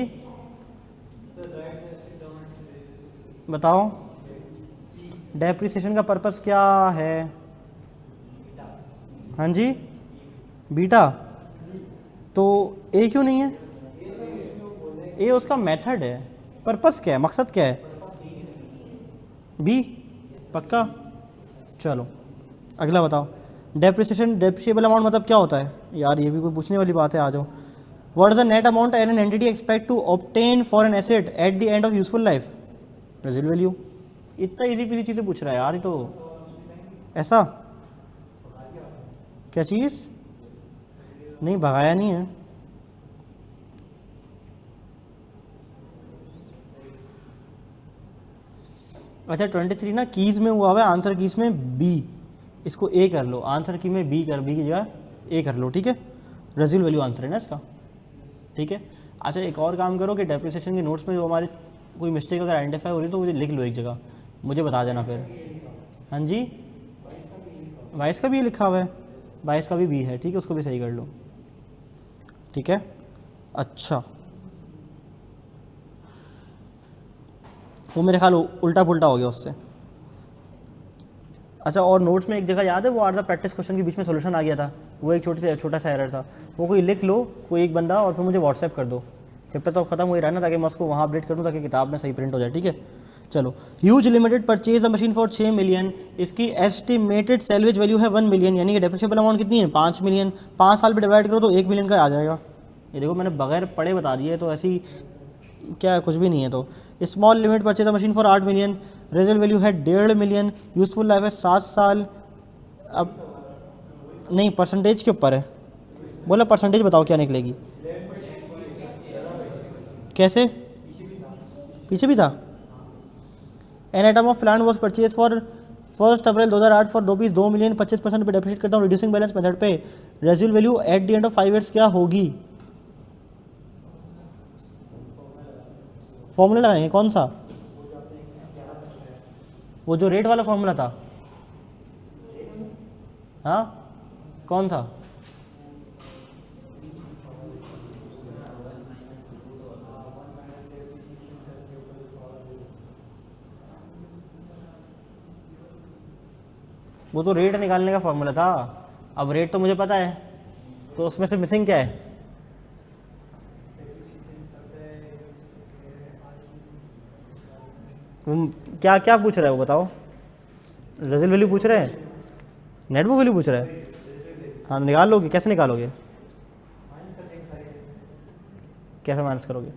बताओ, डेप्रिसिएशन का पर्पस क्या है? हाँ जी, बीटा। तो ए क्यों नहीं है? ए उसका मेथड है, पर्पस क्या है, मकसद क्या है? बी, पक्का? चलो अगला बताओ। डेप्रिसिएशन डेप्रिशिएबल अमाउंट मतलब क्या होता है? यार ये भी कोई पूछने वाली बात है, आ जाओ। What is the net amount an entity expect to obtain for an asset at the end of useful life? Residual value. इतना इजी पीजी चीज़ें पूछ रहा है यार ये तो। ऐसा क्या चीज़? नहीं भगाया नहीं है। अच्छा 23 ना कीज़ में हुआ हुआ है, आंसर कीज़ में बी, इसको ए कर लो, आंसर की में बी कर, बी की जगह ए कर लो, ठीक है? रेजिडुअल वैल्यू आंसर है ना इसका, ठीक है? अच्छा एक और काम करो कि डेप्रिसिएशन के नोट्स में जो हमारे कोई मिस्टेक अगर आइडेंटिफाई हो रही है तो मुझे लिख लो एक जगह, मुझे बता देना फिर। हाँ जी, 22 का भी लिखा हुआ है, 22 का भी बी है, ठीक है? उसको भी सही कर लो, ठीक है? अच्छा वो मेरे ख्याल उल्टा पुल्टा हो गया उससे। अच्छा और नोट्स में एक जगह याद है वो आर द प्रैक्टिस क्वेश्चन के बीच में सोल्यूशन आ गया था, वो एक छोटा सा एरर था, वो कोई लिख लो कोई एक बंदा और फिर मुझे व्हाट्सएप कर दो चैप्टर तो खत्म हो ही रहा है ना, ताकि मैं उसको वहाँ अपडेट कर दूँ ताकि किताब में सही प्रिंट हो जाए, ठीक है? चलो, huge limited purchase a machine for 6 million, इसकी एस्टिमेटेड सैलवेज वैल्यू है 1 मिलियन, यानी कि डेप्रिसिएबल अमाउंट कितनी है? 5 मिलियन। 5 साल पे डिवाइड करो तो 1 मिलियन का आ जाएगा। ये देखो मैंने बगैर पढ़े बता दिए, तो ऐसी क्या कुछ भी नहीं है। तो small limit purchase a machine for 8 million, resale value है 1.5 मिलियन, यूजफुल लाइफ है 7 साल। अब नहीं परसेंटेज के ऊपर है, बोला परसेंटेज बताओ क्या निकलेगी? कैसे? पीछे भी था। An item of plan was purchase for 1 April 2008 for rupees 2 million, 25% पे डेप्रिशिएट करता हूँ रिड्यूसिंग बैलेंस मेथड पे, residual value eight the end of 5 years क्या होगी? फॉर्मूला लगाएंगे कौन सा? वो जो रेट वाला फॉर्मूला था, हाँ कौन था? वो तो रेट निकालने का फॉर्मूला था। अब रेट तो मुझे पता है, तो उसमें से मिसिंग क्या है? क्या क्या पूछ रहा है वो बताओ? रेजल वैल्यू पूछ रहे हैं, नेटवर्क वैल्यू पूछ रहा है। हाँ निकाल लोगे, कैसे निकालोगे? कैसे माइनस करोगे?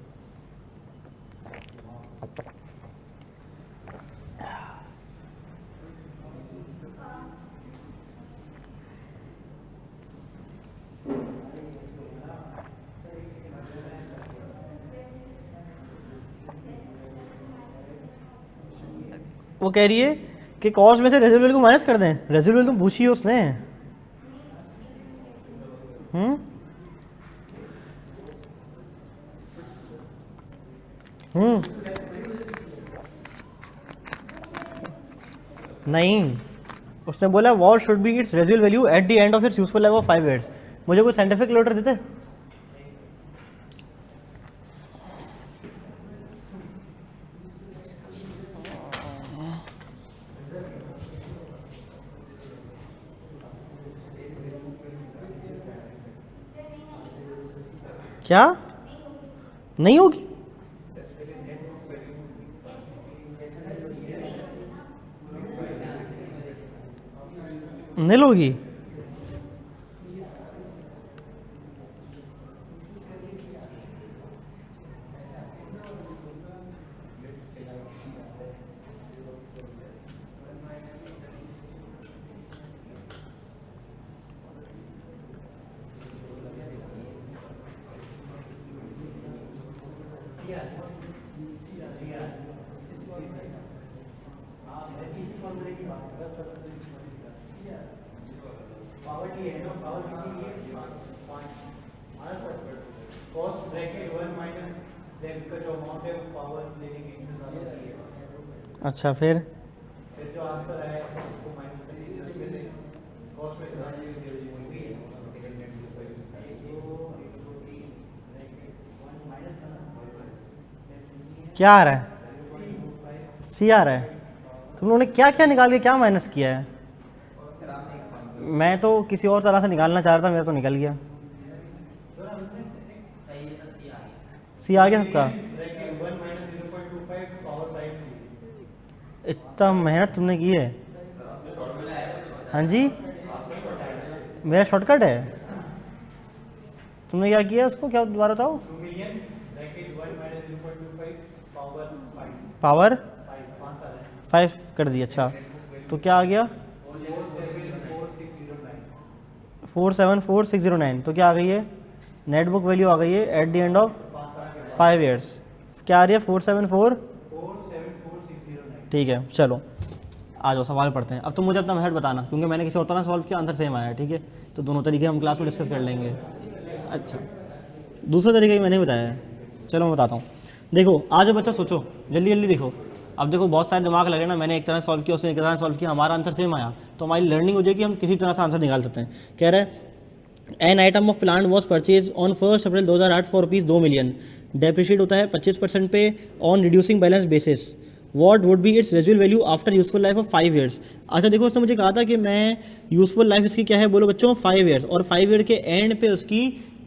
वो कह रही है कि कॉस्ट में से रेजल वैल्यू को माइनस कर दें। रेजल वैल्यू तो पूछी है उसने। हम्म नहीं, उसने बोला what should be it's residual value eight the end of its useful life of 5 years। मुझे कोई साइंटिफिक लेटर देते? क्या नहीं होगी? नहीं होगी। अच्छा फिर जो आंसर है उसको माइनस कर दीजिए, उसमें से कॉस्ट में से क्या आ रहा है? सी आ रहा है। तुम लोगों ने क्या क्या निकाल के क्या माइनस किया है? मैं तो किसी और तरह से निकालना चाह रहा था, मेरा तो निकल गया। सी आ गया सबका। इतना मेहनत तुमने की है। हाँ जी, मेरा शॉर्टकट है। तुमने क्या किया उसको, क्या दोबारा बताओ? पावर 5 कर दिया। अच्छा तो क्या आ गया? 474609। तो क्या आ गई है? नेटबुक वैल्यू आ गई है eight the end of 5 years। क्या आ रही है? 474। ठीक है चलो आ जाओ सवाल पढ़ते हैं। अब तुम मुझे अपना मेथड बताना, क्योंकि मैंने किसी और तरह सॉल्व किया, आंसर सेम आया है। ठीक है, तो दोनों तरीके हम क्लास में डिस्कस कर लेंगे। अच्छा दूसरा तरीका ही मैंने बताया है, चलो मैं बताता हूँ। देखो आज बच्चा सोचो, जल्दी जल्दी देखो। अब देखो बहुत सारे दिमाग लगे ना, मैंने एक तरह सॉल्व किया, उसने एक तरह सॉल्व किया, हमारा आंसर सेम आया, तो हमारी लर्निंग हो जाएगी, हम किसी तरह से आंसर निकाल सकते हैं। कह रहे हैं an item of plant was purchase on 1 April 2008 for ₹2 million, depreciate होता है 25% पे on reducing balance basis. What would be it's रेजुअल value after useful life of 5 years। अच्छा देखो उसने मुझे कहा था कि मैं यूजफुल लाइफ इसकी क्या है, बोलो बच्चों 5 years, और 5 year के एंड पे उसकी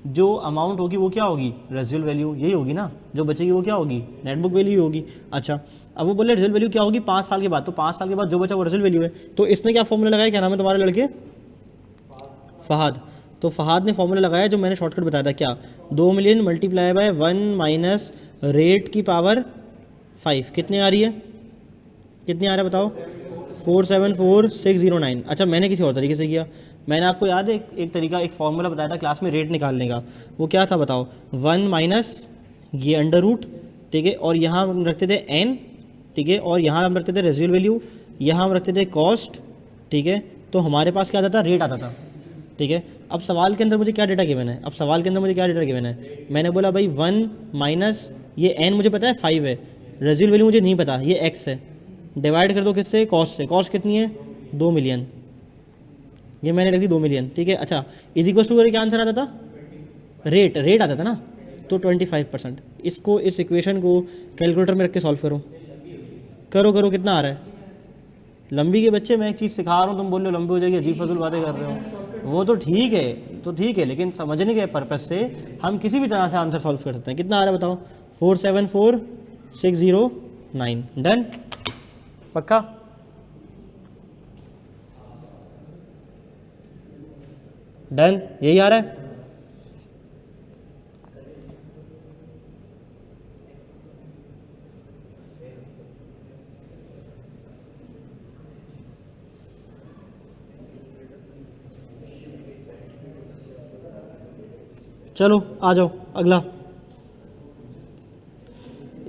जो अमाउंट होगी वो क्या होगी? रेजुअल वैल्यू यही होगी ना, जो बचेगी वो क्या होगी? नेटबुक वैल्यू होगी। अच्छा अब वो बोले रेजुअल वैल्यू क्या होगी 5 साल के बाद, तो 5 साल के बाद जो बचा वो रेजुअल वैल्यू है। तो इसने क्या फॉर्मूला लगाया, क्या नाम है तुम्हारे लड़के? फहद। तो फहद ने फॉर्मूला लगाया जो मैंने शॉर्टकट बताया था, क्या? 2 million multiply by 1 minus rate की पावर 5। कितने आ रही है, कितनी आ रहा है बताओ? 474609। अच्छा मैंने किसी और तरीके से किया, मैंने आपको याद है एक तरीका, एक फॉर्मूला बताया था क्लास में रेट निकालने का, वो क्या था बताओ? 1 माइनस ये अंडर रूट, ठीक है, और यहाँ हम रखते थे n, ठीक है, और यहाँ हम रखते थे रेजिडुअल वैल्यू, यहाँ हम रखते थे कॉस्ट, ठीक है, तो हमारे पास क्या आता था? रेट आता था। ठीक है, अब सवाल के अंदर मुझे क्या डेटा गिवन है? अब सवाल के अंदर मुझे क्या डेटा गिवन है? मैंने बोला भाई 1 माइनस ये n मुझे पता है 5 है, रेजिडुअल वैल्यू मुझे नहीं पता, ये x है, डिवाइड कर दो किससे, कॉस्ट से। कॉस्ट कितनी है 2 मिलियन, ये मैंने लिख दी 2 मिलियन, ठीक है। अच्छा इज इक्वल टू क्या आंसर आता था, रेट आता था ना, तो 25%। इसको, इस इक्वेशन को कैलकुलेटर में रख के सॉल्व करो करो कितना आ रहा है। लंबी के बच्चे, मैं एक चीज़ सिखा रहा हूँ, तुम बोल रहे हो लंबी हो जाएगी, अजीब फजूल बातें कर रहे हो, वो तो ठीक है, लेकिन समझने के पर्पज़ से हम किसी भी तरह से आंसर सॉल्व कर सकते हैं। कितना आ रहा है बताओ, 474609। डन, पक्का। डन, यही आ रहा है। चलो आ जाओ अगला।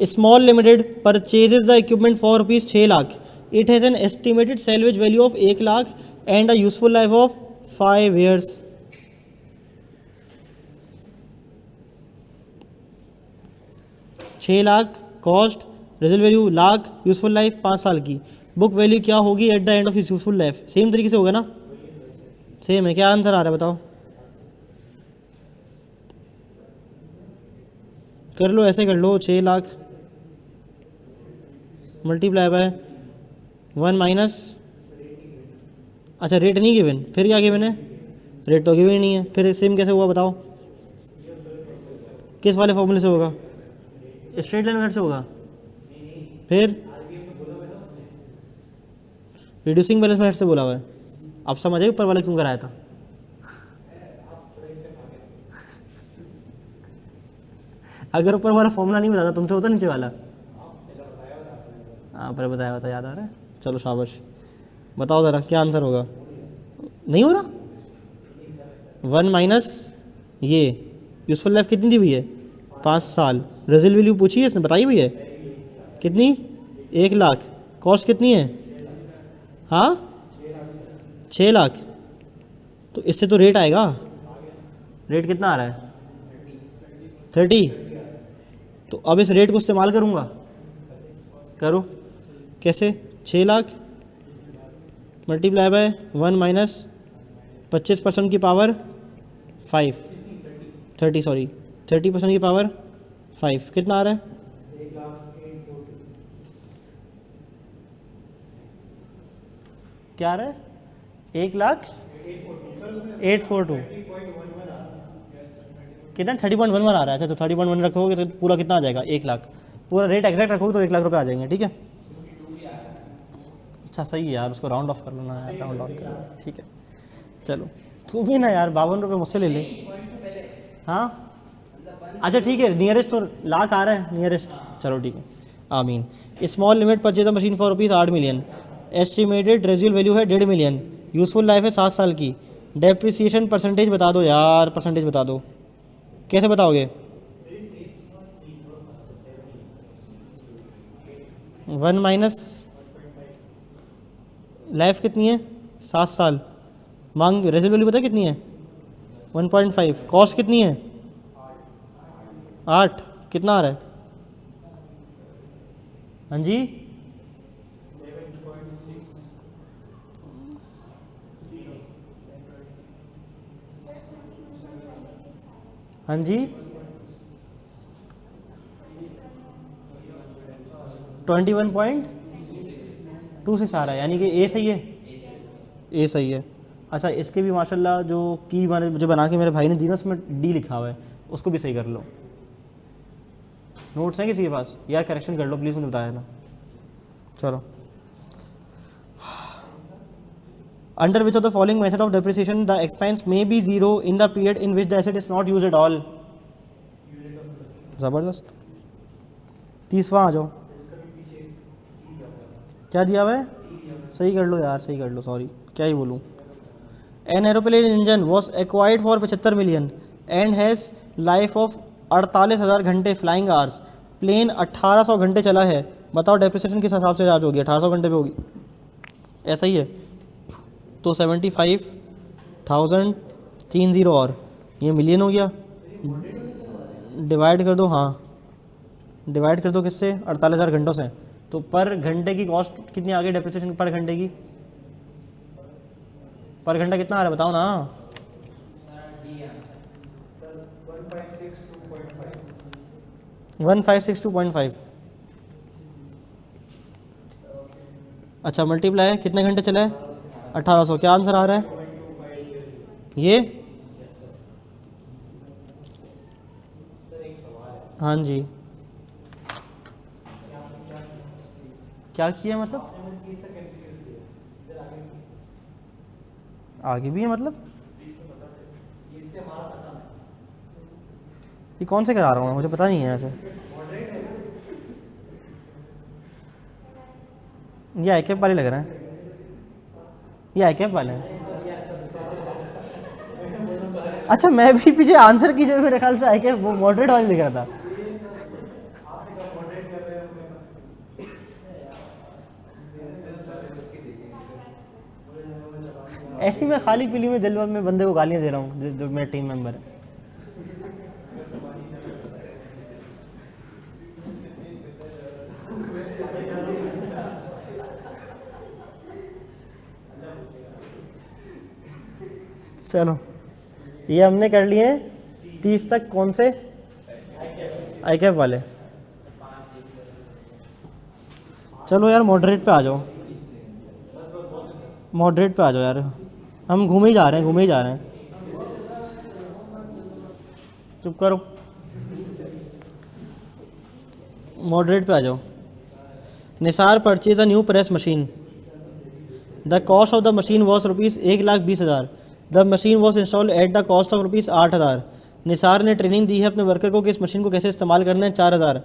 Small limited purchases the equipment for rupees 6 lakh. It has an estimated salvage value of 1 lakh and a useful life of 5 years। 6 lakh cost, result value lakh, useful life 5 साल की। बुक वैल्यू क्या होगी eight the end of his useful life, same तरीके से होगा ना, same है। क्या आंसर आ रहा है बताओ, कर लो, ऐसे कर लो। 6 लाख मल्टीप्लाई बाय 1 माइनस, अच्छा रेट नहीं गिवन, फिर क्या गिवन है, रेट तो गिवन ही नहीं है, फिर सेम कैसे हुआ बताओ, किस वाले फॉर्मूले से होगा, स्ट्रेट लाइन मेथड से होगा, फिर रिड्यूसिंग बैलेंस मेथड से बोला हुआ है। आप समझ आए ऊपर वाला क्यों कराया था। अगर ऊपर वाला फॉर्मूला नहीं बताता तुमसे होता नीचे वाला, हाँ पर बताया हुआ था, याद आ रहा है। चलो शाबाश, बताओ ज़रा क्या आंसर होगा। नहीं हो रहा, 1 माइनस ये, यूजफुल लाइफ कितनी दी हुई है 5 साल, रिजल्ट वैल्यू पूछी है इसने, बताई हुई है कितनी 1 लाख, कॉस्ट कितनी है, हाँ 6 लाख, तो इससे तो रेट आएगा, रेट कितना आ रहा है 30। तो अब इस रेट को इस्तेमाल करूँगा, करो कैसे, 6 लाख मल्टीप्लाई बाय 1 माइनस 25% की पावर 5, 30% की पावर 5, कितना आ रहा है, क्या आ रहा है 1,0842, कितना 30.11 आ रहा है। अच्छा तो 30.1 रखोगे तो पूरा कितना आ जाएगा 1 लाख, पूरा रेट एग्जैक्ट रखोगे तो 1 लाख रुपए आ जाएंगे, ठीक है। अच्छा सही है यार, उसको राउंड ऑफ कर लेना यार, राउंड ऑफ कर, ठीक है। चलो तू भी ना यार 52 रुपये मुझसे ले ले, हाँ अच्छा ठीक है, नियरेस्ट तो लाख आ रहा है नियरेस्ट, चलो ठीक है। आमीन। Small limit purchase machine for rupees 8 million, estimated residual value है 1.5 मिलियन, यूजफुल लाइफ है 7 साल की। डेप्रिसिएशन परसेंटेज बता दो यार, परसेंटेज बता दो, कैसे बताओगे, 1 माइनस लाइफ कितनी है 7 साल, मांग रेजिडुअल वैल्यू पता है कितनी है 1.5, कॉस्ट कितनी है 8, कितना आ रहा है, हाँ जी हाँ जी 21.26 आ रहा है, यानी कि ए सही है, ए सही है। अच्छा इसके भी माशाल्लाह जो की मैंने मुझे बना के मेरे भाई ने दी ना, उसमें डी लिखा हुआ है, उसको भी सही कर लो। नोट्स हैं किसी के पास यार, करेक्शन कर लो प्लीज़, मुझे बताया ना। चलो, under which of the following method of depreciation the expense may be zero in the period in which the asset is not use at all. ज़बरदस्त। 30वां आ जाओ, क्या दिया हुआ है, सही कर लो यार, सही कर लो, सॉरी क्या ही बोलूँ। An aeroplane engine was acquired for 75 million and has life of 48,000 घंटे फ्लाइंग आवर्स, प्लेन 1800 घंटे चला है, बताओ डेप्रिसिएशन किस हिसाब से चार्ज होगी, 1800 घंटे पे होगी, ऐसा ही है। तो 75,000 3 0 और ये मिलियन हो गया, डिवाइड कर दो, हाँ डिवाइड कर दो किससे 48,000 घंटों से, तो पर घंटे की कॉस्ट कितनी आ गई डेप्रिसिएशन पर घंटे की? पर घंटा कितना आ रहा है बताओ ना? 1562.5। अच्छा मल्टीप्लाई कितने घंटे चले? 1800। क्या आंसर आ रहा है? ये हाँ जी, क्या किया मतलब? आगे भी है मतलब? ये कौन से करा रहा हूँ मुझे पता नहीं है ऐसे। ये आई कैप वाले लग रहे हैं, ये आई कैप वाले हैं। अच्छा मैं भी पीछे आंसर की जो मेरे ख्याल से आई कैप वो मॉडरेट वाले लिख रहा था। ऐसी मैं खाली पीली में दिल में बंदे को गालियां दे रहा हूँ जो मेरा टीम मेंबर है। चलो ये हमने कर लिए 30 तक। कौन से? आई कैप वाले। चलो यार मॉडरेट पे आ जाओ, मॉडरेट पे आ जाओ यार, हम घूमे ही जा रहे हैं, घूमे ही जा रहे हैं। चुप करो, मॉडरेट पे आ जाओ। Nisar purchase a new press machine. The cost of the machine was rupees 1,20,000। The machine was installed at the cost of rupees 8,000। Nisar ने ट्रेनिंग दी है अपने वर्कर को कि इस मशीन को कैसे इस्तेमाल करना है, 4,000।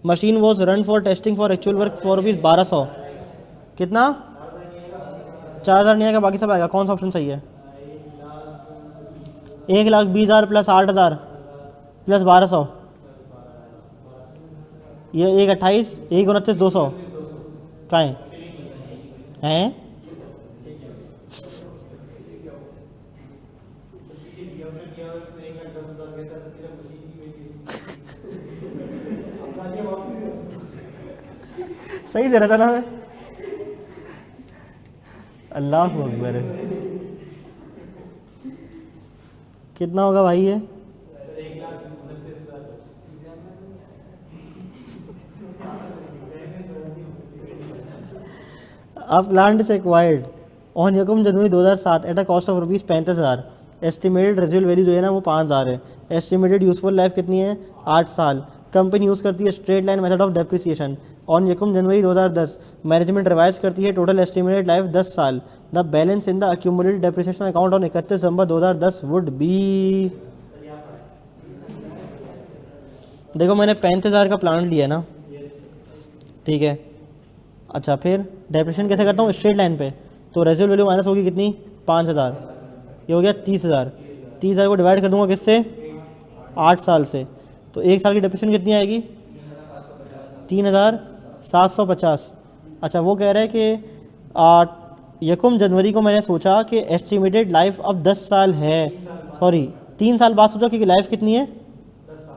Machine was run for testing for actual work for rupees 1,200। कितना? 4,000 नहीं आएगा, बाकी सब आएगा। कौन सा ऑप्शन सही है? 1,20,000 प्लस 8,000 प्लस 1,200, ये 1,28, 1,29, 200 कहाँ हैं? सही दे रहा था ना मैं? अल्लाह अकबर। कितना होगा भाई ये? अब लैंड इज एक्वायर्ड ऑन यकम जनवरी 2007 at a cost of rupees 35,000। Estimated residual value जो है ना वो 5,000 है। एस्टिमेटेड यूजफुल लाइफ कितनी है? 8 साल। कंपनी यूज़ करती है straight line method of depreciation. On यकम जनवरी 2010 मैनेजमेंट रिवाइज करती है टोटल एस्टिमेटेड लाइफ 10 साल। The balance in the accumulated depreciation account on 31 December 2010 would be. देखो मैंने 35,000 का प्लान लिया ना, ठीक है। अच्छा फिर डेप्रिसिएशन कैसे करता हूँ? स्ट्रेट लाइन पे। तो रेजिडुअल वैल्यू माइनस होगी कितनी? 5,000। ये हो गया 30,000। 30,000 को डिवाइड कर दूंगा किससे? 8 साल से। तो एक साल की डेप्रिसिएशन कितनी आएगी? 3,750। अच्छा वो कह रहे हैं कि यकम जनवरी को मैंने सोचा कि एस्टिमेटेड लाइफ अब 10 साल है, सॉरी 3 साल बाद सोचा कि लाइफ कितनी है?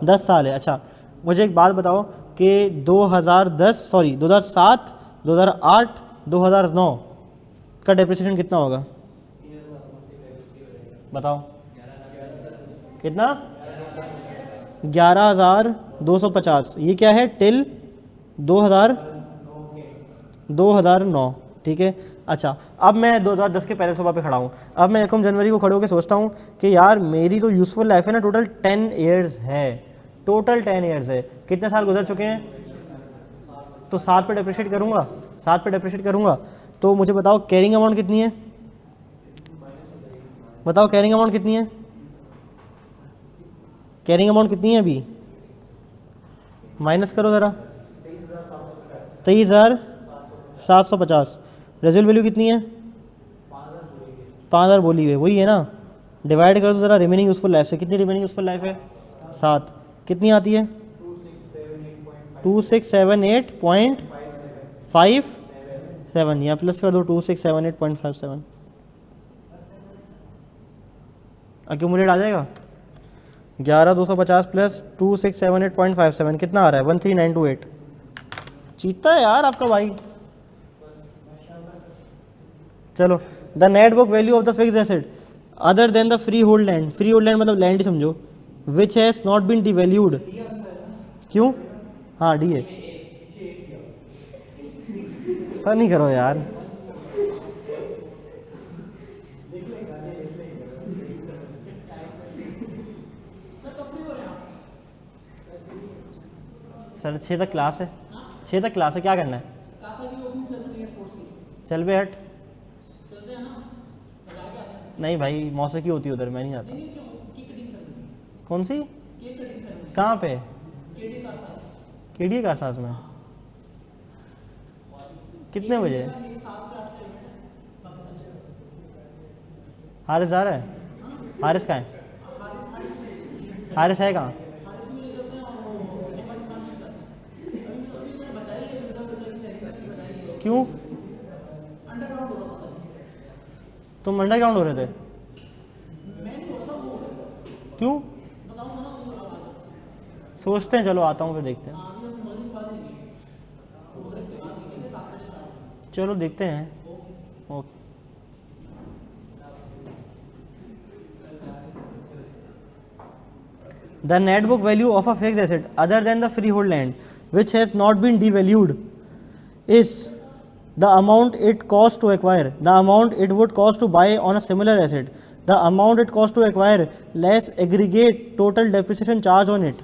10 साल है। अच्छा मुझे एक बात बताओ कि 2007, 2008, 2009 का डेप्रिसिएशन कितना होगा? बताओ कितना? 11,250। ये क्या है? टिल 2009, ठीक है। अच्छा अब मैं 2010 के पहले सुबह पे खड़ा हूँ। अब मैं 1 जनवरी को खड़े होकर सोचता हूँ कि यार मेरी तो यूज़फुल लाइफ है ना टोटल 10 ईयर्स है, टोटल 10 ईयर्स है। कितने साल गुजर चुके हैं? तो 7 पे डेप्रिशिएट करूँगा, 7 पे डेप्रिशिएट करूँगा। तो मुझे बताओ कैरिंग अमाउंट कितनी है? बताओ कैरिंग अमाउंट कितनी है? कैरिंग अमाउंट कितनी है अभी? माइनस करो ज़रा। 23,750। रेजिडुअल वैल्यू कितनी है? 5,000 बोली हुई है, वही है ना। डिवाइड करो तो ज़रा रिमेनिंग यूजफुल लाइफ से। कितनी रिमेनिंग यूजफुल लाइफ है? 7। कितनी आती है? 2678.57 या प्लस कर दो 2678.57। अक्यूमुलेट आ जाएगा। 11,250 प्लस 2678.57 कितना आ रहा है? 13,928। चीता है यार आपका भाई। चलो, the net book value of the fix asset other than the free hold land, free hold land मतलब लैंड ही समझो, which has not been devalued. क्यों? हाँ डी है, ऐसा नहीं करो यार। सर 6 तक क्लास है, 6 तक क्लास है, क्या करना है? चल बे हट। नहीं भाई मौसीकी होती है उधर, मैं नहीं जाता। कौन सी? कहाँ पे? केडी कारसाज में। कितने बजे? हारिस जा रहा है? हारिस कहाँ है? हारिस है कहाँ? क्यों? तुम अंडरग्राउंड हो रहे थे? क्यों? सोचते हैं, चलो आता हूँ फिर देखते हैं। चलो देखते हैं। Okay. The net book value of a fixed asset other than the freehold land which has not been devalued is the amount it costs to acquire, the amount it would cost to buy on a similar asset, the amount it costs to acquire less aggregate total depreciation charge on it,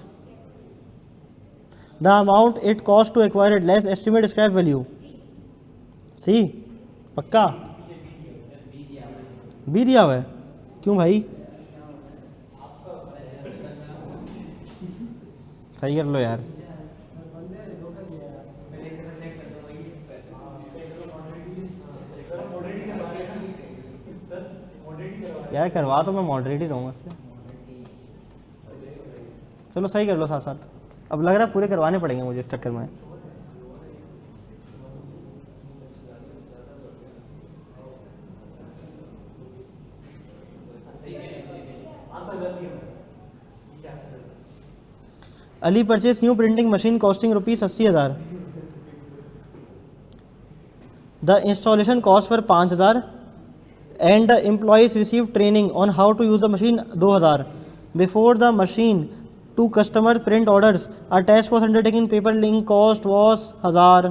the amount it costs to acquire it less estimate scrap value। सी पक्का? B दिया हुआ है? क्यों भाई? सही कर लो यार। यार करवा तो मैं मॉडरेट ही रहूँगा इससे। चलो सही कर लो साथ साथ। अब लग रहा है पूरे करवाने पड़ेंगे मुझे इस चक्कर में। Ali purchase new printing machine costing ₹80,000। The installation cost for 5,000 and the employees receive training on how to use the machine 2,000 before the machine to customer print orders attach for undertaking paper link cost was 1,000।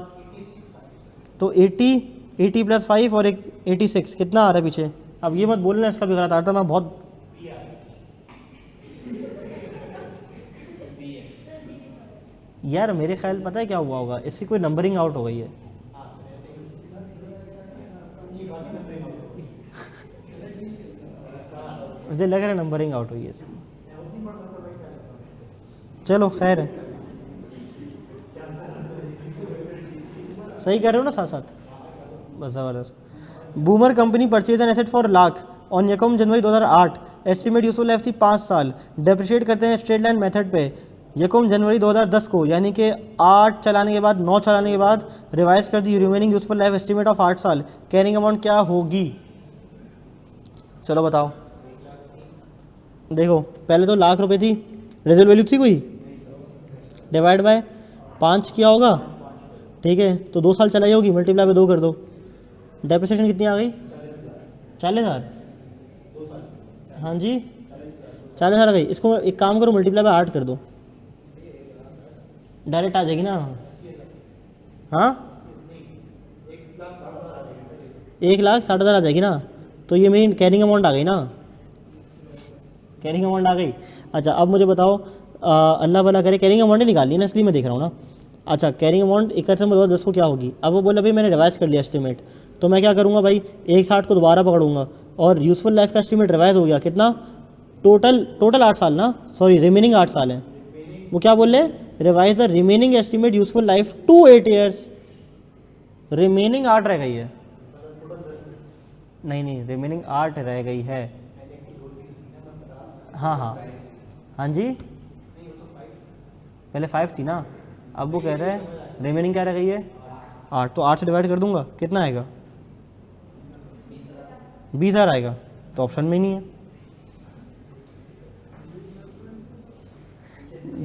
तो 80 plus 5 और एक 86 कितना आ रहा है पीछे? अब ये मत बोलना इसका भी गलत आ रहा था, मैं बहुत यार मेरे ख्याल पता है क्या हुआ होगा, इससे कोई नंबरिंग आउट हो गई है। मुझे लग रहा है नंबरिंग आउट हुई है इसकी। चलो खैर है, सही कर रहे हो ना साथ साथ, बस ज़बरदस्त। Boomer company purchase an asset for lakh on यकम जनवरी 2008, एस्टिमेट यूजफुल लाइफ थी 5 साल, डेप्रिशिएट करते हैं स्ट्रेट लाइन मेथड पे यकम जनवरी 2010 को, यानी कि 8 चलाने के बाद 9 चलाने के बाद रिवाइज कर the remaining useful life estimate of 8 साल, कैरिंग अमाउंट क्या होगी? चलो बताओ। देखो पहले तो लाख रुपए थी, रेजल वैल्यू थी कोई, डिवाइड बाय 5 किया होगा, ठीक है, तो 2 साल चलाई होगी, मल्टीप्लाई बाय 2 कर दो। डेप्रिसिएशन कितनी आ गई? 40,000। हाँ जी 40,000 आ गई। इसको एक काम करो, मल्टीप्लाई बाय 8 कर दो, डायरेक्ट आ जाएगी ना। हाँ 1,60,000 आ जाएगी ना, तो ये मेरी कैरिंग अमाउंट आ गई ना, कैरिंग अमाउंट आ गई। अच्छा अब मुझे बताओ, अल्लाह भला करे कैरिंग अमाउंट ही निकाली ना, इसलिए मैं देख रहा हूँ ना। अच्छा कैरिंग अमाउंट 61/10 को क्या होगी? अब वो बोला भाई मैंने रिवाइज कर लिया एस्टिमेट, तो मैं क्या करूँगा भाई 1,60 को दोबारा पकड़ूंगा, और यूजफुल लाइफ का एस्टिमेट रिवाइज हो गया कितना? टोटल 8 साल ना, सॉरी रिमेनिंग 8 साल है। वो क्या बोल रहे? Revise the remaining estimate useful life to 8 years. Remaining 8 रह गई है, नहीं रिमेनिंग 8 रह गई है। हाँ जी पहले 5 थी ना, अब वो कह रहे हैं रिमेनिंग क्या रह गई है? 8, तो 8 से डिवाइड कर दूंगा, कितना आएगा? 20,000 आएगा, तो ऑप्शन में ही नहीं है।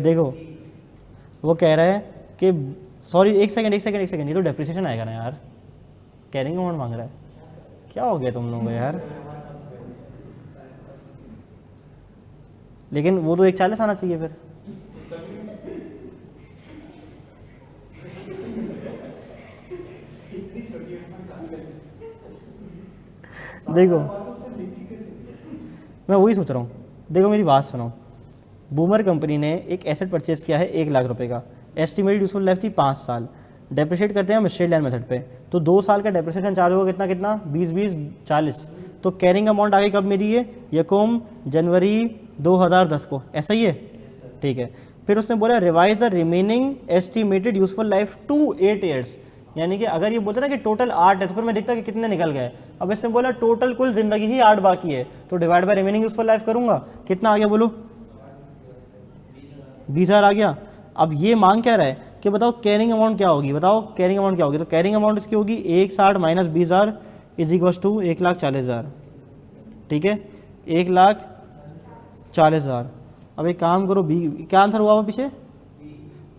देखो वो कह रहा है कि सॉरी एक सेकंड, ये तो डेप्रिसिएशन आएगा ना यार, कैरिंग अमाउंट मांग रहा है, क्या हो गया तुम लोगों को यार। लेकिन वो तो 140 आना चाहिए फिर। देखो मैं वही सोच रहा हूँ, देखो मेरी बात सुनो, बूमर कंपनी ने एक एसेट परचेज किया है 1 लाख रुपए का, एस्टिमेटेड यूजफुल लाइफ थी 5 साल, डेप्रिशिएट करते हैं हम स्ट्रेट लाइन मेथड पे, तो 2 साल का डेप्रिसिएशन चार्ज होगा कितना कितना 20 40, तो कैरिंग अमाउंट आगे कब मेरी है, यकम जनवरी 2010 को, ऐसा ही है, ठीक है। फिर उसने बोला revise the remaining estimated useful life to 8 years, यानी कि अगर ये बोलते ना कि टोटल 8 है तो फिर मैं देखता कि कितने निकल गए, अब इसने बोला टोटल कुल जिंदगी ही 8 बाकी है, तो divide by remaining useful life करूंगा, कितना आ गया बोलो 20,000 आ गया। अब ये मांग क्या रहा है कि बताओ कैरिंग अमाउंट क्या होगी, बताओ कैरिंग अमाउंट क्या होगी, तो कैरिंग अमाउंट इसकी होगी 160 माइनस 20,000 इज इक्वल टू 1,40,000, ठीक है 1,40,000। अब एक काम करो, बी क्या आंसर हुआ पीछे,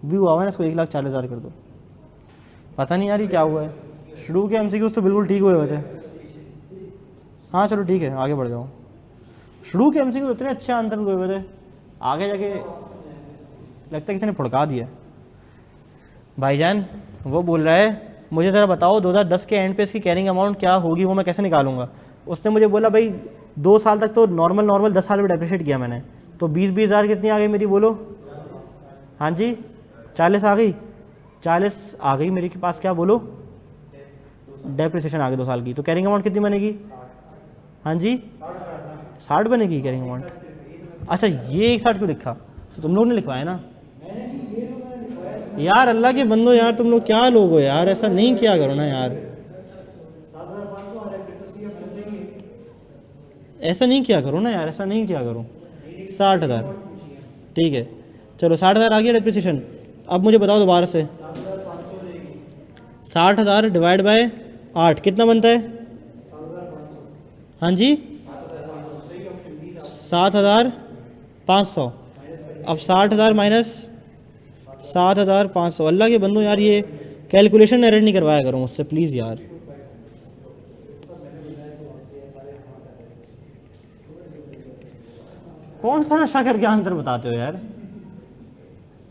बी हुआ है ना, इसको 1,40,000 कर दो। पता नहीं यार ये क्या हुआ है, शुरू के एमसीक्यूज तो बिल्कुल ठीक हुए हुए थे। हाँ चलो ठीक है आगे बढ़ जाओ, शुरू के एमसीक्यूज इतने अच्छे आंसर हुए हुए थे, आगे जाके लगता है किसी ने फुड़का दिया। भाईजान वो बोल रहा है मुझे ज़रा बताओ 2010 के एंड पे इसकी कैरिंग अमाउंट क्या होगी, वो मैं कैसे निकालूंगा। उसने मुझे बोला भाई 2 साल तक तो नॉर्मल 10 साल में डेप्रिशिएट किया मैंने, तो 20 हज़ार कितनी आ गई मेरी बोलो, हाँ जी 40 आ गई, 40 आ गई मेरे के पास, क्या बोलो डेप्रिसिएशन आ गई 2 साल की, तो कैरिंग अमाउंट कितनी बनेगी, हाँ जी 60 बनेगी कैरिंग अमाउंट। अच्छा ये 160 क्यों लिखा, तो तुम लोग ने लिखवाया ना यार, अल्लाह के बंदो यार तुम लोग क्या लोग हो यार, ऐसा नहीं किया करो ना यार, ऐसा नहीं किया करो ना यार, ऐसा नहीं किया करो। 60,000 ठीक है, चलो 60,000 आ गया डेप्रिसिएशन। अब मुझे बताओ दोबारा से 60,000 डिवाइड बाय 8 कितना बनता है, हाँ जी 7,500। अब 60,000 माइनस 7,500, अल्लाह के बंदो यार ये कैलकुलेशन एरर नहीं करवाया करो मुझसे प्लीज़ यार। कौन सा नशा करके आंसर बताते हो यार,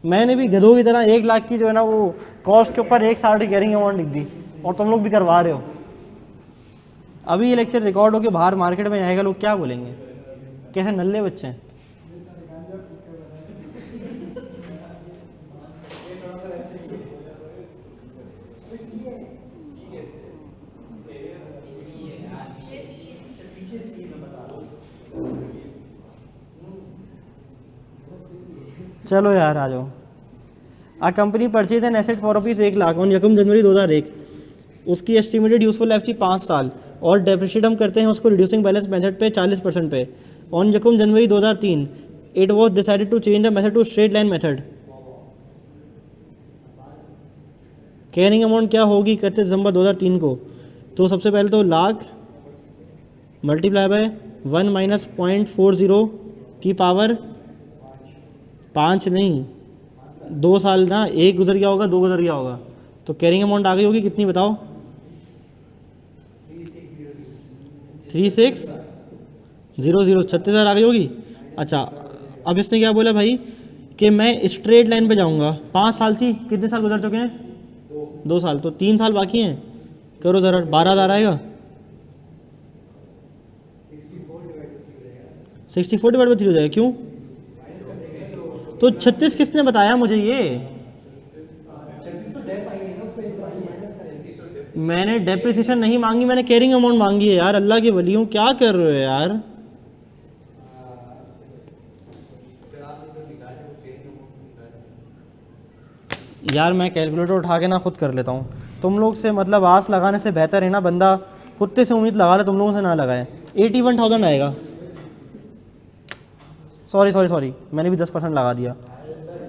मैंने भी गधों की तरह 1 लाख की जो है ना वो कॉस्ट के ऊपर 160 कैरिंग अमाउंट लिख दी, और तुम लोग भी करवा रहे हो। अभी ये लेक्चर रिकॉर्ड होकर बाहर मार्केट में आएगा, लोग क्या बोलेंगे, कैसे नल्ले बच्चे हैं। चलो यार आ जाओ। आ company purchase an asset for rupees 1 lakh on यकम जनवरी 2001, उसकी एस्टिमेटेड यूजफुल लाइफ थी 5 साल, और डेप्रिशिएट हम करते हैं उसको रिड्यूसिंग बैलेंस मेथड पे 40% पे। ऑन यकम January 2003 it was decided to change the method to straight line method. Carrying amount क्या होगी 31 दिसंबर 2003 को, तो सबसे पहले तो लाख मल्टीप्लाई बाय 1 माइनस 0.40 की पावर 5 नहीं 2 साल ना, 1 गुजर गया होगा 2 गुजर गया होगा, तो कैरिंग अमाउंट आ गई होगी कितनी बताओ 3600 36,000 आ गई होगी। अच्छा अब इसने क्या बोला भाई कि मैं स्ट्रेट लाइन पे जाऊंगा, 5 साल थी, कितने साल गुजर चुके हैं 2 साल, तो 3 साल बाकी हैं, करो ज़रा 12,000 आएगा, 64 डिवाइड बाई 3 हो जाएगा, क्यों तो 36 किसने बताया मुझे ये, मैंने डेप्रिसिएशन नहीं मांगी, मैंने कैरिंग अमाउंट मांगी है यार, अल्लाह के वली हूँ क्या कर रहे हो यार। यार मैं कैलकुलेटर उठा के ना खुद कर लेता हूँ, तुम लोग से मतलब आस लगाने से बेहतर है ना बंदा कुत्ते से उम्मीद लगा ले, तुम लोगों से ना लगाए। 81,000 आएगा, सॉरी मैंने भी 10% लगा दिया,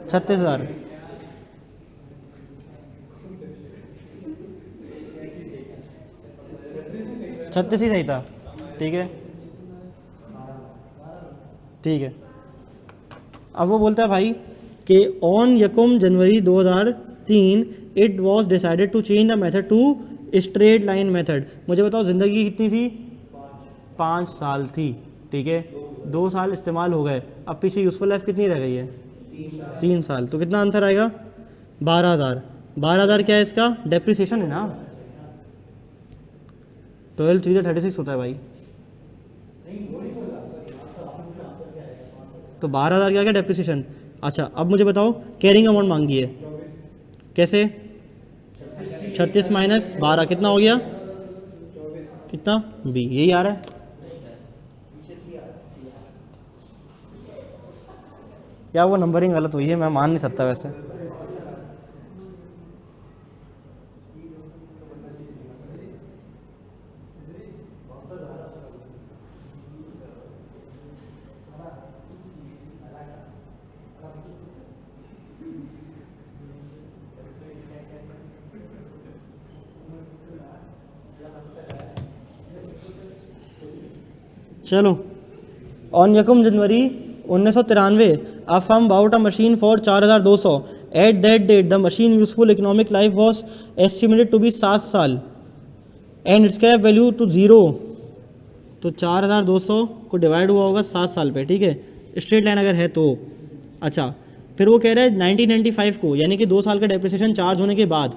36,000 36 ही सही था, ठीक है अब वो बोलता है भाई कि ऑन यकम January 2003 3 it was decided to change the method to straight line method. मुझे बताओ ज़िंदगी कितनी थी? 5 साल थी, ठीक है, 2 साल इस्तेमाल हो गए, अब पीछे यूज़फुल लाइफ कितनी रह गई है? 3 साल। तो कितना आंसर आएगा? 12,000। 12,000 क्या है इसका? डेप्रिसिएशन है ना। 12 3 36 होता है भाई। तो 12,000 क्या क्या डेप्रिसिएशन। अच्छा अब मुझे बताओ कैरिंग अमाउंट मांगी है, कैसे? 36 माइनस 12 कितना हो गया? कितना? बी, यही आ रहा है या वो नंबरिंग गलत हुई है, मैं मान नहीं सकता वैसे। चलो, ऑन यकम जनवरी 1993 a firm bought a machine for 4,200। At that date the machine useful economic life was estimated to be 7 साल and its scrap value to 0। तो 4,200 को डिवाइड हुआ होगा 7 साल पे, ठीक है, स्ट्रेट लाइन अगर है तो। अच्छा फिर वो कह रहा है 1995 को, यानी कि 2 साल का डेप्रिसिएशन चार्ज होने के बाद,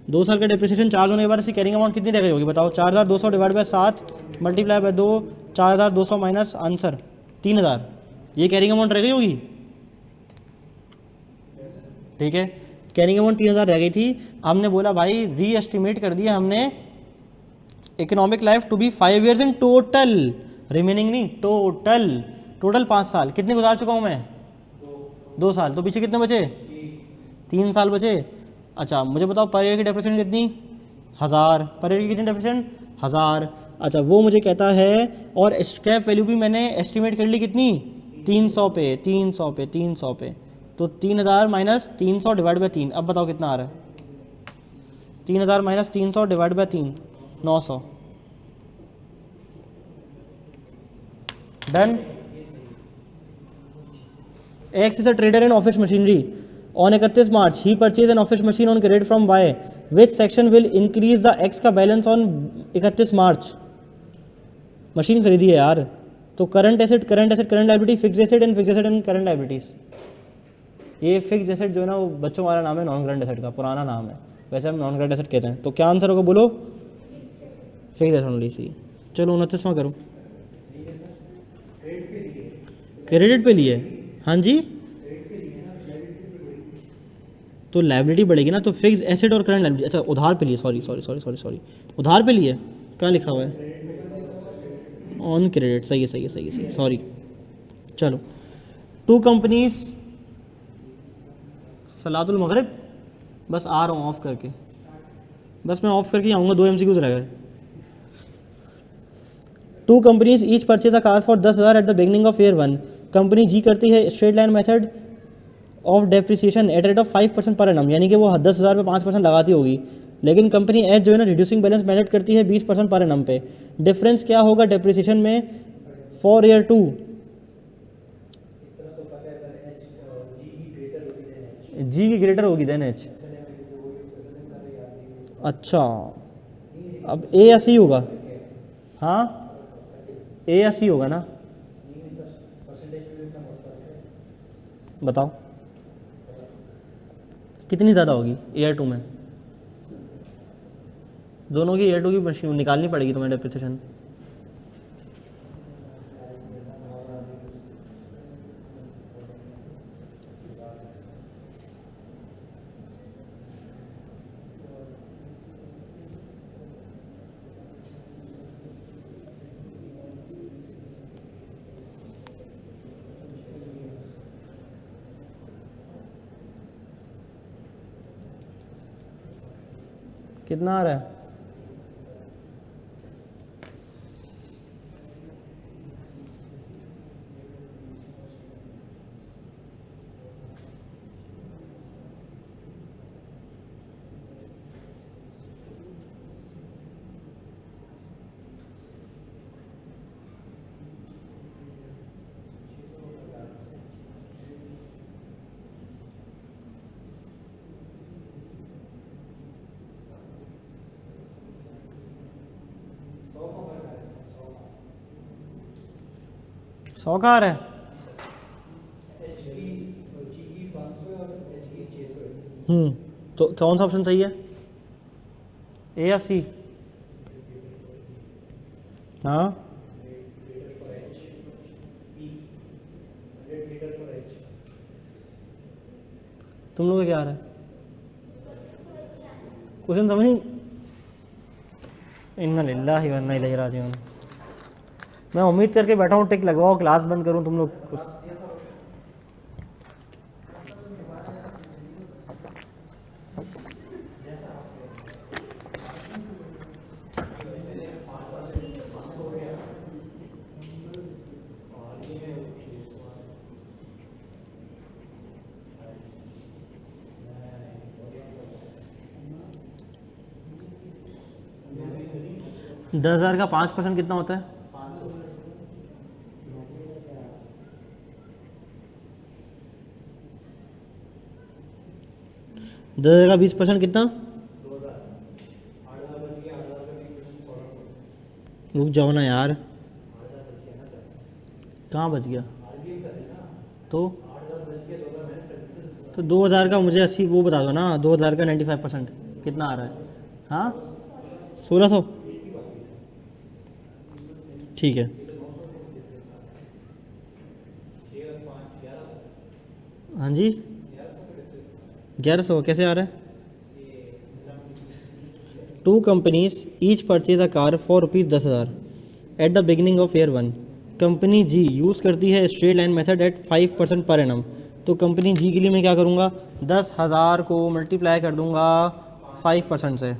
2 साल का डेप्रिसिएशन चार्ज होने के बाद इसकी कैरिंग अमाउंट कितनी रह गई होगी बताओ? 4,200 divide by 7 multiply by 2, 4,200 minus answer 3,000, ये कैरिंग अमाउंट रह गई होगी, ठीक है। कैरिंग अमाउंट 3,000 रह गई थी। हमने बोला भाई री एस्टिमेट कर दिया हमने economic life to be 5 years in total, remaining नहीं, टोटल। टोटल 5 साल, कितने गुजार चुका हूँ मैं? 2 साल। तो पीछे कितने बचे? 3 साल बचे। अच्छा मुझे बताओ पर ईयर की डेप्रिसिएशन कितनी? 1000। पर ईयर की कितनी डेप्रिसिएशन? 1000। अच्छा वो मुझे कहता है, और स्क्रैप वैल्यू भी मैंने एस्टिमेट कर ली कितनी? 300 पे, 300 पे, 300 पे। तो 3,000 माइनस 300 डिवाइड बाई 3, अब बताओ कितना आ रहा है? 3,000 minus 300 divide by 3, 900। Done. X is a trader in office machinery. On 31 March he purchase an office machine on credit from Y, which section will increase the X का balance on 31 March. Machine खरीदी है यार, तो current asset, current asset, current liability, fixed asset and fixed asset and current liabilities. ये fixed asset जो है ना वो बच्चों वाला नाम है, नॉन करंट एसेट का पुराना नाम है, वैसे हम नॉन करंट एसेट कहते हैं। तो क्या आंसर होगा बोलो? फिक्स एसेट ओनली सी। चलो 29वां करो। क्रेडिट पे लिए, हाँ जी, तो लाइबिलिटी बढ़ेगी ना, तो फिक्स एसेट और करंट लाइबिलिटी। अच्छा उधार पे लिए, sorry sorry sorry sorry sorry, उधार पे लिए, क्या लिखा हुआ है? ऑन क्रेडिट, सही है सही है सही है सही है, सॉरी। चलो 2 कंपनीज, सलातुल मगरिब, बस आ रहा हूँ ऑफ करके, बस मैं ऑफ करके आऊँगा, 2 MCQs रह गए। 2 companies each purchase a car for 10,000 at the beginning of year 1। Company G करती है straight line method of depreciation at rate of 5% per annum, यानी कि वो 10,000 पे 5% लगाती होगी, लेकिन कंपनी एच जो है ना रिड्यूसिंग बैलेंस मेथड करती है 20% पर एनम पे। डिफरेंस क्या होगा डेप्रिसिएशन में फॉर ईयर 2? जी की ग्रेटर होगी देन एच। अच्छा अब ए या सी होगा? हाँ ए या सी होगा ना, बताओ कितनी ज़्यादा होगी ईयर 2 में? दोनों की ईयर 2 की मशीन निकालनी पड़ेगी तुम्हें डेप्रिसिएशन। कितना आ रहा है? 100 का आ रहा है। तो कौन सा ऑप्शन सही है, ए या सी? हाँ तुम लोग को क्या आ रहा है? क्वेश्चन समझ नहीं। इन्ना लिल्लाहि व इन्ना इलैहि राजिऊन। मैं उम्मीद करके बैठा हूँ टिक लगवाओ, क्लास बंद करूँ, तुम लोग कुछ। दस हज़ार का 5% कितना होता है? 10,000 का 20% कितना? रुक जाओ ना यार, कहाँ बच गया? तो 2000 का मुझे 80 वो बता दो ना, 2000 का 95% कितना आ रहा है? हाँ 1600, ठीक है। हाँ जी 1100 कैसे आ रहा है? 2 companies each purchase a car for ₹10,000 at the beginning of year 1। Company G use करती है straight line method eight 5% per annum. तो कंपनी जी के लिए मैं क्या करूँगा, 10,000 को मल्टीप्लाई कर दूँगा 5% से।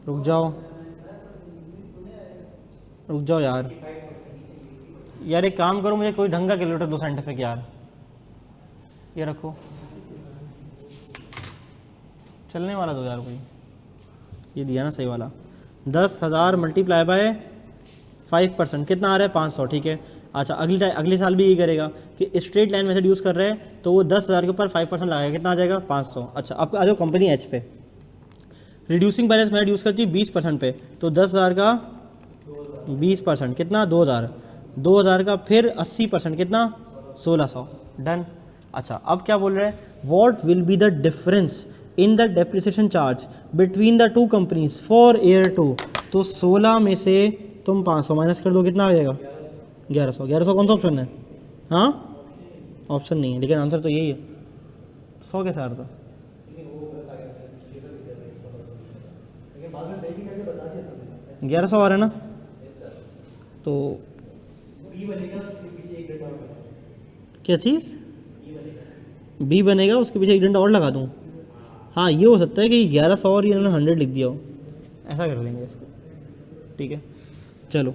रुक जाओ यार एक काम करो, मुझे कोई ढंग का कैलकुलेटर दो साइंटिफिक यार। ये रखो, चलने वाला दो यार कोई। ये दिया ना सही वाला। 10,000 मल्टीप्लाई बाय 5% कितना आ रहा है? 500, ठीक है। अच्छा अगले साल भी यही करेगा कि स्ट्रेट लाइन मेथड यूज़ कर रहे हैं, तो वो 10,000 के ऊपर 5% लगाएगा, कितना आ जाएगा? 500। अच्छा अब आ जाओ कंपनी एच पे। रिड्यूसिंग बैलेंस मेथड यूज़ करती है 20% पे, तो 10,000 का 20% कितना? 2,000। 2,000 का फिर 80% कितना? 1,600। डन। अच्छा अब क्या बोल रहे हैं, what will be the difference in the depreciation charge between the 2 companies for year 2। तो 16 में से तुम 500 माइनस कर दो, कितना आ जाएगा? 1100। 1100 कौन सा ऑप्शन है? हाँ ऑप्शन नहीं है, लेकिन आंसर तो यही है। 100 कैसे आ रहा था? 1100 आ रहा है ना? तो क्या चीज़? बी बनेगा, उसके पीछे 1 घंटा और लगा दूँ। हाँ ये हो सकता है कि 1100 और इन्होंने 100 लिख दिया हो, ऐसा कर लेंगे इसको, ठीक है। चलो,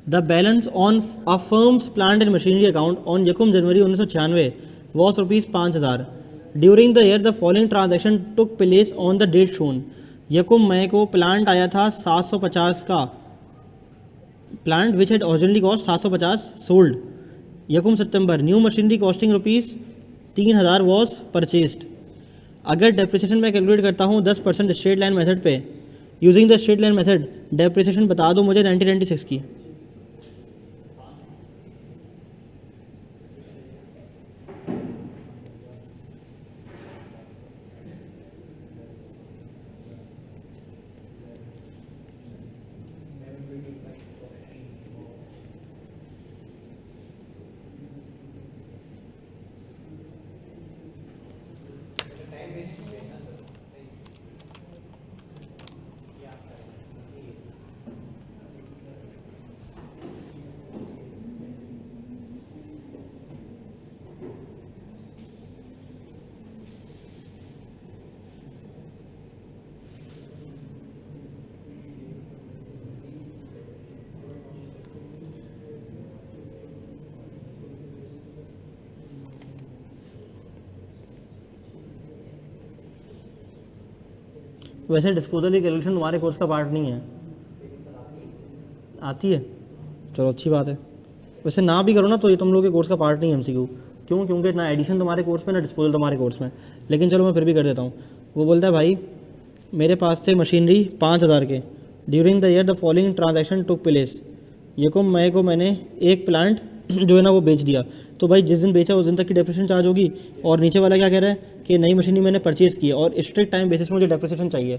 the balance on a firm's plant and machinery account on यकुम जनवरी 1996 was ₹5,000। During the year the following transaction took place on the date shown. यकुम मई को प्लांट आया था 750 का, plant which had originally cost 750 sold. यकुम सितंबर new machinery costing ₹3,000 was purchased. अगर डेप्रिसिएशन मैं कैलकुलेट करता हूँ 10% स्ट्रेट लाइन मेथड पे, using the straight line method depreciation बता दो मुझे 1996 की। वैसे डिस्पोजल की कैलकुलेशन तुम्हारे कोर्स का पार्ट नहीं है, आती है, चलो अच्छी बात है। वैसे ना भी करो ना तो ये तुम लोग के कोर्स का पार्ट नहीं है एमसीक्यू, क्यों? क्योंकि ना एडिशन तुम्हारे कोर्स में ना डिस्पोजल तुम्हारे कोर्स में। लेकिन चलो मैं फिर भी कर देता हूँ। वो बोलता है भाई मेरे पास थे मशीनरी 5,000 के, during the year the following transaction took place. ये को मैंने एक प्लांट जो है ना वो बेच दिया, तो भाई जिस दिन बेचा उस दिन तक की डेप्रिसिएशन चार्ज होगी। और नीचे वाला क्या कह रहा है कि नई मशीनरी मैंने परचेज़ की है और स्ट्रिक्ट टाइम बेसिस में मुझे डेप्रिसिएशन चाहिए,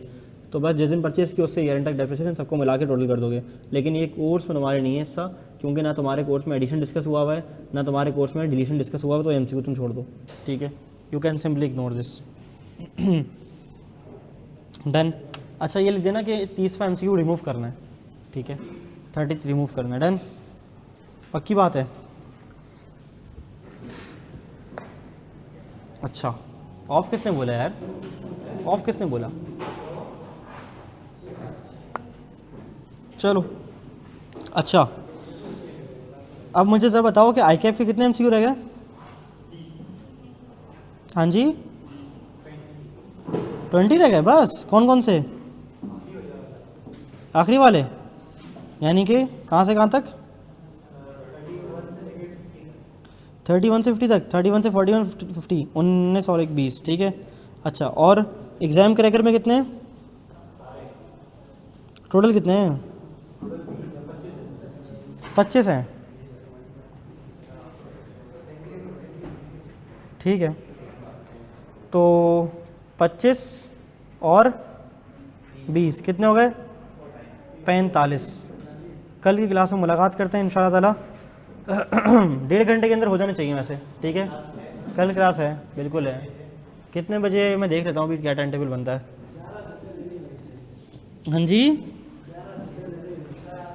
तो बस जिस दिन परचेज़ की उससे ईयर एंड तक डेप्रिसिएशन सबको मिला के टोटल कर दोगे। लेकिन ये कोर्स में तुम्हारे नहीं है हिस्सा, क्योंकि ना तुम्हारे कोर्स में एडिशन डिस्कस हुआ हुआ है, ना तुम्हारे कोर्स में डिलीशन डिस्कस हुआ हुआ है, तो एमसीक्यू तुम छोड़ दो, ठीक है। You can simply ignore this. Done. अच्छा ये लिख देना कि 30वां एमसीक्यू रिमूव करना है, ठीक है, 30 रिमूव करना है। डन, पक्की बात है। अच्छा ऑफ किसने बोला यार, ऑफ किसने बोला? चलो अच्छा, अब मुझे जरा बताओ कि आई कैप के कितने एमसीक्यू रह गए? हाँ जी 20 रह गए बस। कौन कौन से? आखिरी वाले, यानी कि कहाँ से कहाँ तक? 31 से 50 तक, 31 से 41 50 19 और 20, ठीक है। अच्छा और एग्ज़ाम क्रैकर में कितने हैं टोटल? कितने हैं? 25 हैं, ठीक है। तो 25 और 20 कितने हो गए? 45। कल की क्लास में मुलाकात करते हैं इंशाल्लाह ताला। 1.5 घंटे के अंदर हो जाना चाहिए वैसे, ठीक है। कल क्लास है, बिल्कुल है। कितने बजे मैं देख लेता हूँ अभी क्या टाइम टेबल बनता है। हाँ जी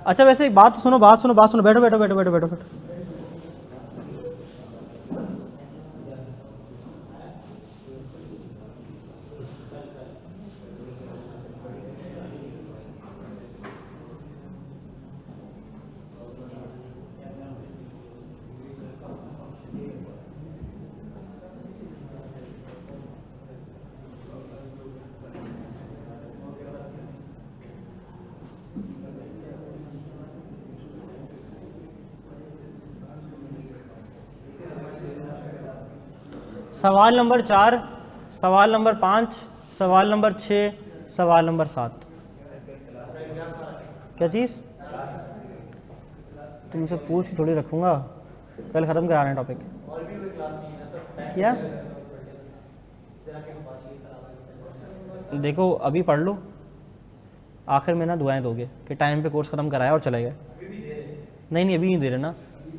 अच्छा वैसे एक बात सुनो, बात सुनो, बात सुनो, बैठो बैठो बैठो बैठो बैठो बैठो। सवाल नंबर 4, सवाल नंबर 5, सवाल नंबर 6, सवाल नंबर 7। क्या चीज़? तुमसे पूछ के थोड़ी रखूँगा, कल ख़त्म करा रहे हैं टॉपिक। क्या? देखो अभी पढ़ लो, आखिर में ना दुआएं दोगे कि टाइम पे कोर्स ख़त्म कराया और चले गए। नहीं अभी नहीं दे रहे ना,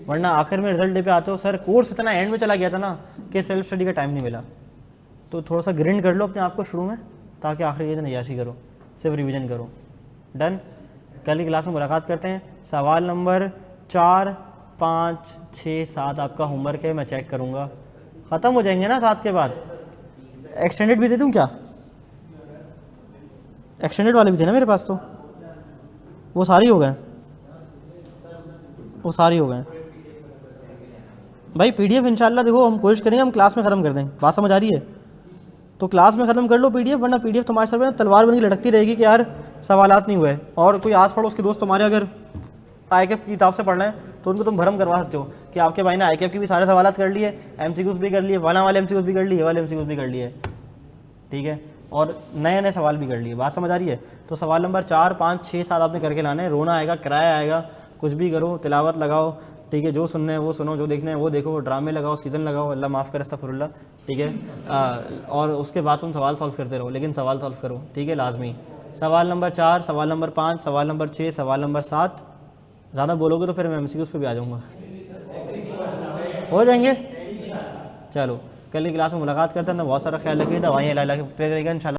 वरना आखिर में रिजल्ट डे पे आते हो सर कोर्स इतना एंड में चला गया था ना कि सेल्फ स्टडी का टाइम नहीं मिला। तो थोड़ा सा ग्रिंड कर लो अपने आप को शुरू में, ताकि आखिरी दिन अय्याशी करो, सिर्फ रिवीजन करो। डन। कल की क्लास में मुलाकात करते हैं। सवाल नंबर 4, 5, 6, 7 आपका होमवर्क है, मैं चेक करूँगा। ख़त्म हो जाएंगे ना 7 के बाद? एक्सटेंडेड भी दे दूँ क्या? एक्सटेंडेड वाले भी थे ना मेरे पास, तो वो सारे हो गए, वो सारे हो गए भाई। पीडीएफ इंशाल्लाह देखो हम कोशिश करेंगे हम क्लास में ख़त्म कर दें, बात समझ आ रही है? तो क्लास में ख़त्म कर लो पीडीएफ, वरना पीडीएफ तुम्हारे सर में तलवार बन के लटकती रहेगी कि यार सवालात नहीं हुए। और कोई आस पड़ोस के दोस्त तुम्हारे अगर आईकैप की किताब से पढ़ रहे हैं तो उनको तुम भरम करवा सकते हो कि आपके भाई ने आईकैप की भी सारे सवालात कर लिए, एमसीक्यूज भी कर लिए, वाले एमसीक्यूज भी कर लिए, वाले एमसीक्यूज भी कर लिए, ठीक है, और नए नए सवाल भी कर लिए। बात समझ आ रही है? तो सवाल नंबर 4, 5, 6, 7 आपने करके लाना है। रोना आएगा, किराया आएगा, कुछ भी करो, तिलावत लगाओ, ठीक है, जो सुनना है वो सुनो, जो देखना है वो देखो, ड्रामे लगाओ, सीज़न लगाओ, अल्लाह माफ़ करे, अस्तगफिरुल्लाह, ठीक है। और उसके बाद तुम सवाल सॉल्व करते रहो, लेकिन सवाल सॉल्व करो, ठीक है, लाजमी। सवाल नंबर 4, सवाल नंबर 5, सवाल नंबर 6, सवाल नंबर 7। ज़्यादा बोलोगे तो फिर मैं एमसीक्यूज़ पे भी आ जाऊँगा। हो जाएंगे? चलो कल की क्लास में मुलाकात करते हैं। बहुत सारा ख्याल रखिए, दवाइयाँ ला के इंशाल्लाह।